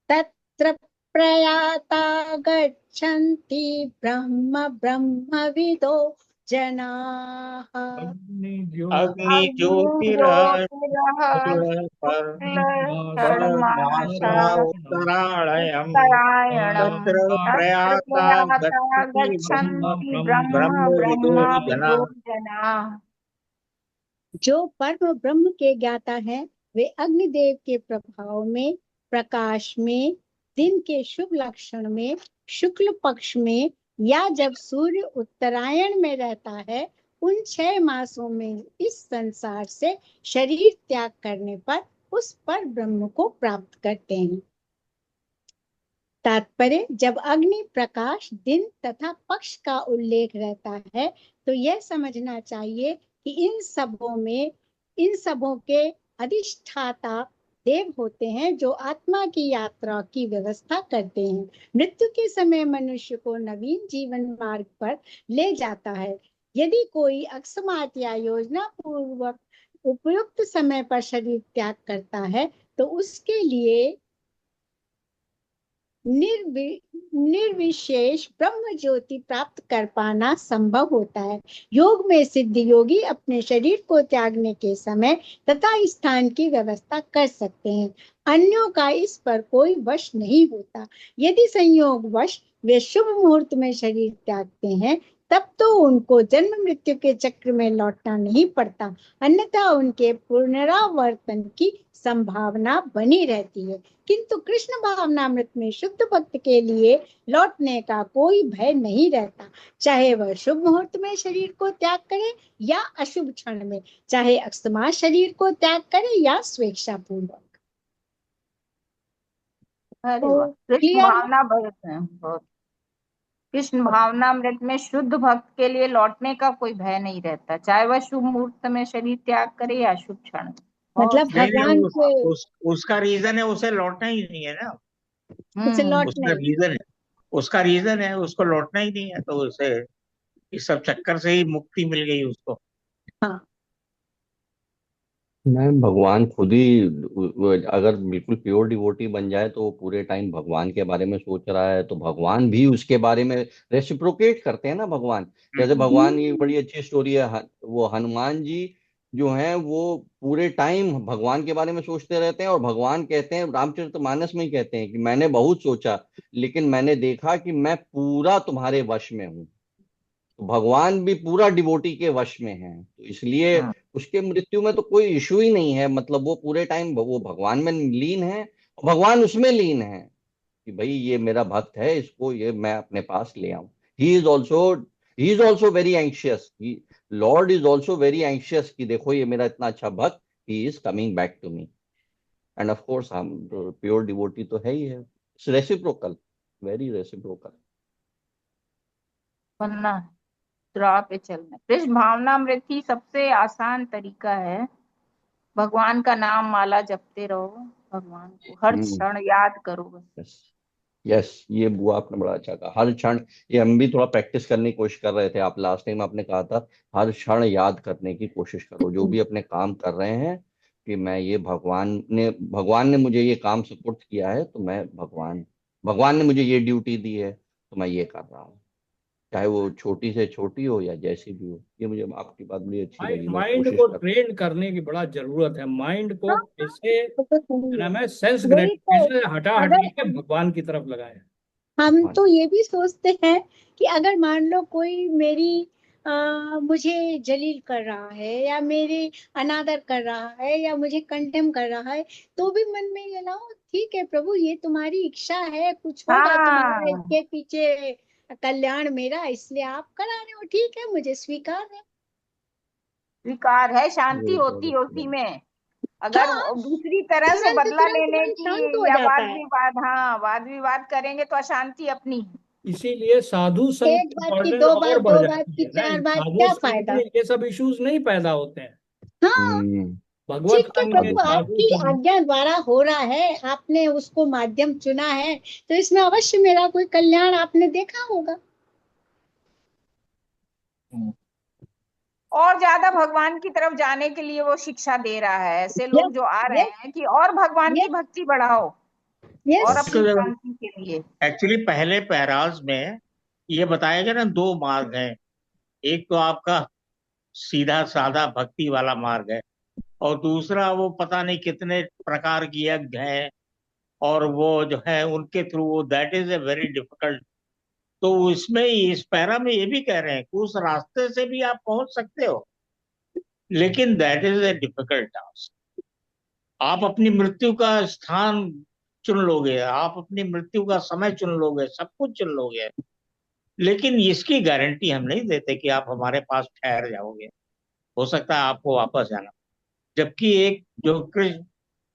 Speaker 4: तत्र प्रयाता गच्छन्ति ब्रह्मविदो जनाः
Speaker 2: अग्नि
Speaker 1: अग्नि
Speaker 3: अग्निज्योतिरः
Speaker 1: पर
Speaker 3: षण्मासा
Speaker 1: मासा उत्तरायणम्
Speaker 3: उत्तरायणम्
Speaker 1: तत्र
Speaker 3: तत्र
Speaker 1: प्रयाता
Speaker 3: प्रयाता
Speaker 1: गच्छति ब्रह्म
Speaker 3: गच्छन्ति ब्रह्म
Speaker 1: ब्रह्मविदो जना।
Speaker 3: ब्रह्मविदो जनाः।
Speaker 4: जो परम ब्रह्म के ज्ञाता है वे अग्निदेव के प्रभाव में, प्रकाश में, दिन के शुभ लक्षण में, शुक्ल पक्ष में, या जब सूर्य उत्तरायण में रहता है, उन 6 मासों में इस संसार से शरीर त्याग करने पर उस पर ब्रह्म को प्राप्त करते हैं। तात्पर्य, जब अग्नि, प्रकाश, दिन तथा पक्ष का उल्लेख रहता है तो यह समझना चाहिए कि इन सबों के अधिष्ठाता देव होते हैं जो आत्मा की यात्रा की व्यवस्था करते हैं। मृत्यु के समय मनुष्य को नवीन जीवन मार्ग पर ले जाता है। यदि कोई अकस्मात या योजना पूर्वक उपयुक्त समय पर शरीर त्याग करता है तो उसके लिए निर्विशेष ब्रह्म ज्योति प्राप्त कर पाना संभव होता है। योग में सिद्ध योगी अपने शरीर को त्यागने के समय तथा स्थान की व्यवस्था कर सकते हैं। अन्यों का इस पर कोई वश नहीं होता। यदि संयोग वश वे शुभ मुहूर्त में शरीर त्यागते हैं तब तो उनको जन्म मृत्यु के चक्र में लौटना नहीं पड़ता, अन्यथा उनके पुनरावर्तन की संभावना बनी रहती है। किंतु कृष्ण भावनामृत में शुद्ध भक्त के लिए लौटने का कोई भय नहीं रहता, चाहे वह शुभ मुहूर्त में शरीर को त्याग करे या अशुभ क्षण में, चाहे अकस्मात शरीर को त्याग करे या स्वेच्छा पूर्वक।
Speaker 3: अरे वाह, कृष्ण भावना बहुत कृष्ण भावनामृत में शुद्ध भक्त के लिए लौटने का कोई भय नहीं रहता, चाहे वह शुभ मुहूर्त में शरीर त्याग करे या शुभ क्षण।
Speaker 4: मतलब भगवान के
Speaker 1: उसका रीजन है, उसे लौटना ही नहीं है ना।
Speaker 4: उसे लौटना
Speaker 1: उसका रीजन है उसको लौटना ही नहीं है, तो उसे इस सब चक्कर से ही मुक्ति मिल गई उसको।
Speaker 4: हाँ,
Speaker 6: मैं भगवान खुद ही अगर बिल्कुल प्योर डिवोटी बन जाए तो वो पूरे टाइम भगवान के बारे में सोच रहा है, तो भगवान भी उसके बारे में रेसिप्रोकेट करते हैं ना भगवान। जैसे भगवान की बड़ी अच्छी स्टोरी है, वो हनुमान जी जो हैं वो पूरे टाइम भगवान के बारे में सोचते रहते हैं, और भगवान कहते हैं, रामचरितमानस में ही कहते हैं कि मैंने बहुत सोचा लेकिन मैंने देखा कि मैं पूरा तुम्हारे वश में हूँ। तो भगवान भी पूरा डिवोटी के वश में है, तो इसलिए उसके मृत्यु में तो कोई इशू ही नहीं है। मतलब वो पूरे टाइम वो भगवान में लीन है और भगवान उसमें लीन है कि भाई ये मेरा भक्त है, इसको ये मैं अपने पास ले आऊं। He is also very anxious, Lord is also very anxious कि देखो ये मेरा इतना अच्छा भक्त, he is coming back to me. And of course हम प्योर डिवोटी तो है ही है। रेसिप्रोकल, वेरी रेसिप्रोकल
Speaker 3: बनना है, राह पे चलना। कृष्ण भावनामृत ही सबसे आसान तरीका है। भगवान का नाम माला जपते रहो, भगवान को हर क्षण याद करो बस।
Speaker 6: यस, ये बुआ आपने बड़ा अच्छा कहा, हर क्षण। ये हम भी थोड़ा प्रैक्टिस करने की कोशिश कर रहे थे। आप लास्ट टाइम आपने कहा था हर क्षण याद करने की कोशिश करो, जो भी अपने काम कर रहे हैं कि मैं ये भगवान ने मुझे ये काम सपोर्ट किया है, तो मैं भगवान ने मुझे ये ड्यूटी दी है तो मैं ये कर रहा हूँ, चाहे वो छोटी से छोटी हो या जैसी भी हो। ये मुझे आपकी बात बड़ी अच्छी लगी, मैं
Speaker 2: माइंड
Speaker 6: कोशिश
Speaker 2: को
Speaker 6: कर।
Speaker 2: ट्रेन करने की बड़ा जरूरत है। माइंड को कैसे नाम है सेंस
Speaker 4: वही तो,
Speaker 2: ग्रेटिफिकेशन हटा
Speaker 4: अगर
Speaker 2: के भगवान की तरफ लगाए।
Speaker 4: हम तो ये भी सोचते हैं कि अगर मान लो कोई मुझे जलील कर रहा है या मेरे अनादर कर रहा है या मुझे कंडेम कर रहा है, तो भी मन में ये ना हो, ठीक है प्रभु ये तुम्हारी इच्छा है, कुछ होगा तुम्हारा इसके पीछे कल्याण मेरा, इसलिए आप करा रहे हो, ठीक है मुझे स्वीकार है।
Speaker 3: स्वीकार है, शांति होती है उसी में। अगर
Speaker 4: हाँ,
Speaker 3: दूसरी तरह से
Speaker 4: तुरंत
Speaker 3: बदला
Speaker 4: तुरंत
Speaker 3: लेने
Speaker 4: मन शांत
Speaker 3: की
Speaker 4: हो
Speaker 3: या
Speaker 4: जाता है।
Speaker 3: वाद विवाद करेंगे तो अशांति अपनी है।
Speaker 2: इसीलिए साधु संघ
Speaker 4: एक
Speaker 2: की
Speaker 4: बात की
Speaker 2: इम्पोर्टेंस
Speaker 4: दो
Speaker 2: और
Speaker 4: बात,
Speaker 2: बढ़
Speaker 4: दो बात
Speaker 2: जाती
Speaker 4: की
Speaker 2: है ना।
Speaker 4: चार बात,
Speaker 2: साधु
Speaker 4: क्या
Speaker 2: संघ
Speaker 4: फायदा।
Speaker 2: में ये सब इश्यूज नहीं पैदा होते हैं।
Speaker 4: हाँ,
Speaker 2: भगवत
Speaker 4: ठीक है
Speaker 2: संघ में,
Speaker 4: प्रभु
Speaker 2: साधु
Speaker 4: आपकी
Speaker 2: संघ में
Speaker 4: आज्ञा द्वारा हो रहा है, आपने उसको माध्यम चुना है, तो इसमें अवश्य मेरा कोई कल्याण आपने देखा होगा।
Speaker 3: और ज्यादा भगवान की तरफ जाने के लिए वो शिक्षा दे रहा है। ऐसे लोग
Speaker 4: यस,
Speaker 3: जो आ रहे
Speaker 4: यस,
Speaker 3: हैं कि और भगवान की
Speaker 4: यस,
Speaker 3: भक्ति बढ़ाओ और
Speaker 4: यस।
Speaker 3: अपनी शांति के लिए।
Speaker 1: एक्चुअली पहले पैराज में ये बताया गया ना, 2 मार्ग हैं, एक तो आपका सीधा साधा भक्ति वाला मार्ग है, और दूसरा वो पता नहीं कितने प्रकार की यज्ञ हैं, और वो जो है उनके थ्रू, वो that is a very difficult. तो इसमें इस पैरा में ये भी कह रहे हैं कि उस रास्ते से भी आप पहुंच सकते हो, लेकिन that is a difficult task. आप अपनी मृत्यु का स्थान चुन लोगे, आप अपनी मृत्यु का समय चुन लोगे, सब कुछ चुन लोगे, लेकिन इसकी गारंटी हम नहीं देते कि आप हमारे पास ठहर जाओगे। हो सकता है आपको वापस जाना। जबकि एक जो कृष्ण,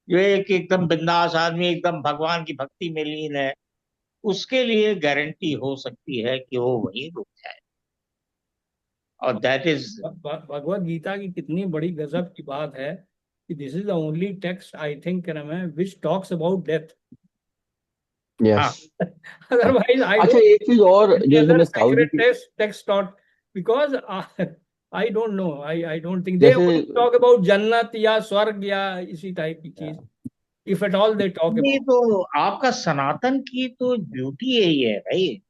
Speaker 1: जो एक एकदम बिंदास आदमी, एकदम भगवान की भक्ति में लीन है, उसके लिए गारंटी हो सकती है कि वो वहीं रुक जाए, और दैट इज।
Speaker 2: भगवत गीता की कितनी बड़ी गजब की बात है कि this is the only text I think which talks about death.
Speaker 1: हाँ,
Speaker 6: यस।
Speaker 2: Otherwise, I
Speaker 6: अच्छा,
Speaker 2: don't
Speaker 6: एक चीज और
Speaker 2: any
Speaker 6: जैसे
Speaker 2: other
Speaker 6: मैं साहू जी
Speaker 2: sacred
Speaker 6: की,
Speaker 2: text taught because I don't know. I don't think they
Speaker 6: जैसे
Speaker 2: only talk about जन्नत या स्वर्ग या इसी टाइप की चीज. If at all they talk
Speaker 1: नहीं
Speaker 2: about.
Speaker 1: तो आपका सनातन की तो ब्यूटी यही है भाई।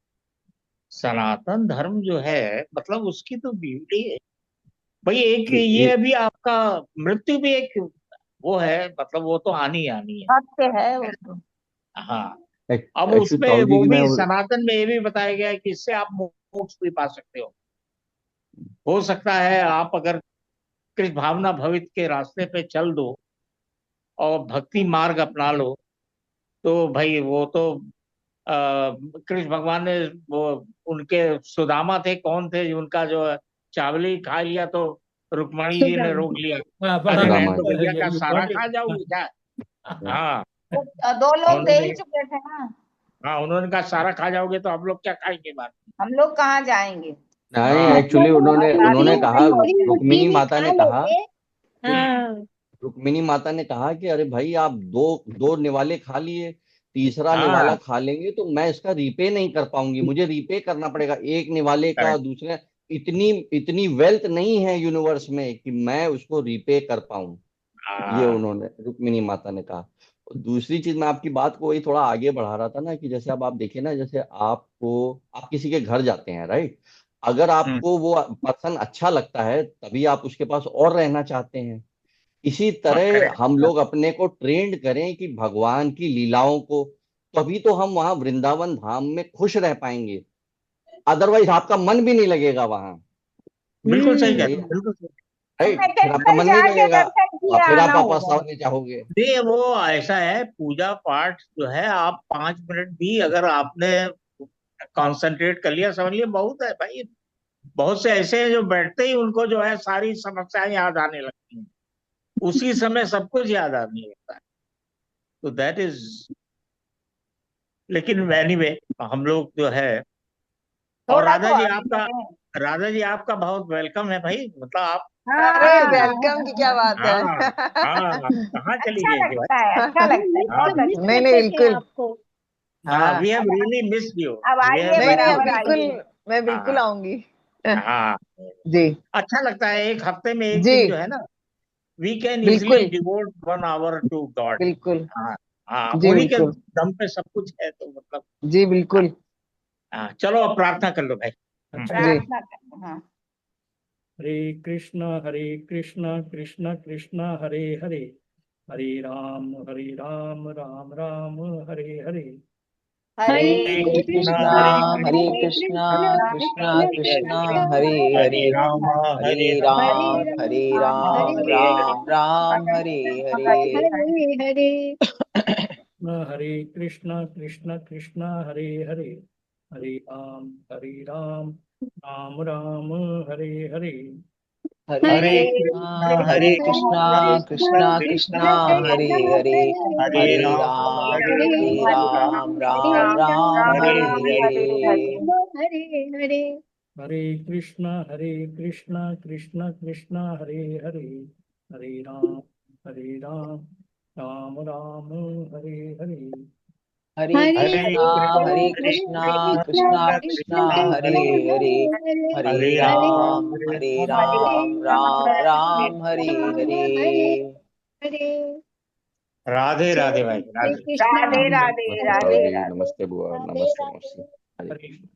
Speaker 1: सनातन धर्म जो है, मतलब उसकी तो ब्यूटी है भाई। एक ये अभी आपका मृत्यु भी एक वो है, मतलब वो तो आनी आनी है।
Speaker 3: सत्य है वो तो।
Speaker 1: हाँ, अब
Speaker 6: एक्चुअली
Speaker 1: उसमें
Speaker 6: ताऊ जी
Speaker 1: वो
Speaker 6: की मैं,
Speaker 1: भी सनातन में ये भी बताया गया है कि इससे आप मोक्ष भी पा सकते हो सकता है आप अगर कृष्ण भावना भवित के रास्ते पे चल दो और भक्ति मार्ग अपना लो, तो भाई वो तो कृष्ण भगवान ने वो, उनके सुदामा थे, कौन थे, उनका जो चावल खा लिया तो रुक्मणी जी ने रोक लिया।
Speaker 2: बड़ा
Speaker 1: अरे मैं
Speaker 6: सुदामा
Speaker 1: तो
Speaker 6: जी,
Speaker 1: भैया का
Speaker 2: you
Speaker 1: सारा
Speaker 2: got it.
Speaker 1: खा जाऊंगी क्या। हाँ,
Speaker 3: वो दो लोग दे ही
Speaker 1: उन्होंने,
Speaker 3: चुके थे ना।
Speaker 1: हाँ उन्होंने कहा सारा खा जाओगे तो आप लोग क्या खाएंगे बाद में?
Speaker 3: हम लोग कहाँ जाएंगे।
Speaker 6: नहीं
Speaker 1: हाँ,
Speaker 6: एक्चुअली उन्होंने
Speaker 3: और
Speaker 6: उन्होंने
Speaker 3: आदमी
Speaker 6: कहा,
Speaker 3: छोड़ के।
Speaker 6: रुक्मिणी माता ने कहा,
Speaker 4: हाँ
Speaker 6: रुक्मिणी माता ने कहा कि अरे भाई आप दो दो निवाले खा लिए, तीसरा निवाला
Speaker 1: हाँ,
Speaker 6: खा लेंगे तो मैं इसका रीपे नहीं कर पाऊंगी, मुझे रीपे करना पड़ेगा एक निवाले का,
Speaker 1: करेक्ट।
Speaker 6: दूसरे, इतनी इतनी वेल्थ नहीं है यूनिवर्स में कि मैं उसको रीपे कर पाऊं। ये
Speaker 1: हाँ,
Speaker 6: उन्होंने, रुक्मिणी माता ने कहा। और दूसरी चीज, मैं आपकी बात को वही थोड़ा आगे बढ़ा रहा था ना, कि जैसे अब आप देखिए ना, जैसे आप किसी के घर जाते हैं, राइट, अगर
Speaker 1: हम्म,
Speaker 6: आपको वो पर्सन अच्छा लगता है तभी आप उसके पास और रहना चाहते हैं। इसी
Speaker 1: हाँ,
Speaker 6: तरह
Speaker 1: करेक्ट।
Speaker 6: हम लोग अपने को ट्रेंड करें कि भगवान की लीलाओं को, तभी तो हम वहां वृंदावन धाम में खुश रह पाएंगे, अदरवाइज आपका मन भी नहीं लगेगा वहां।
Speaker 1: बिल्कुल सही कह
Speaker 6: भाई,
Speaker 1: रहे हो, बिल्कुल सही।
Speaker 6: राइट,
Speaker 3: हमने
Speaker 6: फिर आपका
Speaker 3: टेम्पल
Speaker 6: मन नहीं
Speaker 3: जाके
Speaker 6: लगेगा,
Speaker 3: दर्शन
Speaker 6: और
Speaker 3: किए
Speaker 6: फिर आप
Speaker 3: आना
Speaker 6: वापस
Speaker 3: होगा।
Speaker 6: आने चाहोगे।
Speaker 1: ये वो ऐसा है, पूजा पाठ जो है, आप 5 मिनट भी अगर आपने कंसंट्रेट कर लिया, समझ लिया बहुत है भाई। बहुत से ऐसे हैं जो बैठते ही उनको जो है सारी समस्याएं याद आने लगती हैं, उसी समय सब कुछ याद आने लगता है। तो दैट इज, लेकिन एनीवे, हम लोग जो है, और
Speaker 3: थोड़ा तो आगे बढ़े।
Speaker 1: राधा जी आपका बहुत वेलकम है भाई, मतलब आप
Speaker 7: अरे
Speaker 1: कहाँ चली गई?
Speaker 7: वेलकम की क्या बात है।
Speaker 1: हाँ, हाँ, कहाँ चली
Speaker 3: अच्छा
Speaker 1: गई थी
Speaker 3: लगता
Speaker 1: भाई?
Speaker 3: है, अच्छा लगता है,
Speaker 1: हाँ,
Speaker 3: बहुत
Speaker 4: मिस
Speaker 3: अच्छा।
Speaker 7: नहीं नहीं
Speaker 4: करते थे
Speaker 7: बिल्कुल।
Speaker 4: आपको।
Speaker 1: हाँ,
Speaker 7: हाँ,
Speaker 1: we have really missed you.
Speaker 3: अब
Speaker 1: वी
Speaker 3: आइए,
Speaker 1: हैव
Speaker 7: नहीं नहीं अब
Speaker 3: बराबर
Speaker 1: रियली,
Speaker 7: बिल्कुल,
Speaker 3: आइए।
Speaker 7: मैं बिल्कुल
Speaker 1: हाँ,
Speaker 7: आऊंगी।
Speaker 1: हाँ,
Speaker 7: जी
Speaker 1: अच्छा लगता है एक हफ्ते में एक
Speaker 7: जी
Speaker 1: दिन जो है ना, वी कैन इजिली
Speaker 7: बिल्कुल
Speaker 1: डिवोट 1 आवर टू गॉड।
Speaker 7: बिल्कुल।
Speaker 1: हाँ, हाँ,
Speaker 7: जी
Speaker 1: उन्हीं के
Speaker 7: बिल्कुल।
Speaker 1: दम पे सब कुछ है, तो मतलब,
Speaker 7: जी
Speaker 1: हाँ,
Speaker 7: बिल्कुल।
Speaker 1: हाँ, चलो अब प्रार्थना कर लो भाई।
Speaker 2: अच्छा,
Speaker 7: जी
Speaker 3: प्रार्थना करना। हाँ।
Speaker 2: हरे कृष्ण कृष्ण कृष्ण हरे हरे, हरे राम राम राम हरे हरे।
Speaker 3: हरे
Speaker 4: हरे
Speaker 1: कृष्णा
Speaker 4: कृष्णा
Speaker 1: हरे
Speaker 7: हरे
Speaker 3: हरे
Speaker 1: कृष्णा
Speaker 7: कृष्णा
Speaker 4: कृष्णा
Speaker 7: कृष्णा
Speaker 1: कृष्णा
Speaker 4: कृष्ण
Speaker 1: कृष्णा
Speaker 7: कृष्णा
Speaker 1: हरे
Speaker 4: कृष्ण
Speaker 1: हरे,
Speaker 7: हरे
Speaker 4: हरे
Speaker 7: हरे,
Speaker 1: हरे
Speaker 4: हरे,
Speaker 1: राम हरे
Speaker 7: हरे
Speaker 1: राम,
Speaker 4: हरे
Speaker 7: राम
Speaker 4: राम
Speaker 7: हरे
Speaker 4: हरे
Speaker 7: राम,
Speaker 1: हरे
Speaker 4: राम
Speaker 7: राम
Speaker 1: राम,
Speaker 7: राम हरे हरे।
Speaker 4: हरे हरे।
Speaker 2: हरे कृष्ण कृष्ण हरे हरे, हरे राम राम राम हरे हरे।
Speaker 7: हरे
Speaker 1: हरे
Speaker 4: हरे
Speaker 1: हरे
Speaker 7: कृष्णा
Speaker 1: कृष्णा
Speaker 7: कृष्णा
Speaker 1: कृष्णा
Speaker 7: कृष्णा
Speaker 1: कृष्णा हरे
Speaker 7: हरे
Speaker 1: हरे,
Speaker 7: हरे,
Speaker 1: हरे
Speaker 7: हरे
Speaker 1: राम
Speaker 7: राम
Speaker 1: हरे
Speaker 7: हरे राम, राम राम
Speaker 1: हरे
Speaker 7: हरे
Speaker 1: हरे।
Speaker 7: हरे।
Speaker 4: हरे हरे।
Speaker 2: हरे कृष्ण कृष्ण हरे हरे, हरे राम राम राम हरे हरे।
Speaker 7: हरे
Speaker 4: हरे
Speaker 1: हरे
Speaker 7: कृष्णा
Speaker 1: कृष्णा
Speaker 7: कृष्णा
Speaker 1: कृष्णा
Speaker 7: कृष्णा
Speaker 1: कृष्णा
Speaker 7: हरे
Speaker 1: हरे
Speaker 7: हरे,
Speaker 1: हरे,
Speaker 7: हरे
Speaker 1: हरे राम
Speaker 7: राम
Speaker 1: हरे राम,
Speaker 7: राम राम हरे हरे।
Speaker 4: हरे।
Speaker 1: राधे
Speaker 4: जय
Speaker 1: राधे भाई,
Speaker 4: श्री
Speaker 1: राधे।
Speaker 4: कृष्णा।
Speaker 3: राधे राधे
Speaker 6: नमस्ते ताऊ
Speaker 3: राधे
Speaker 6: जी,
Speaker 3: राधे।
Speaker 6: नमस्ते बुआ,
Speaker 4: राधे
Speaker 6: नमस्ते
Speaker 4: राधे।
Speaker 6: मौसी। हरे
Speaker 2: हरे
Speaker 6: कृष्ण।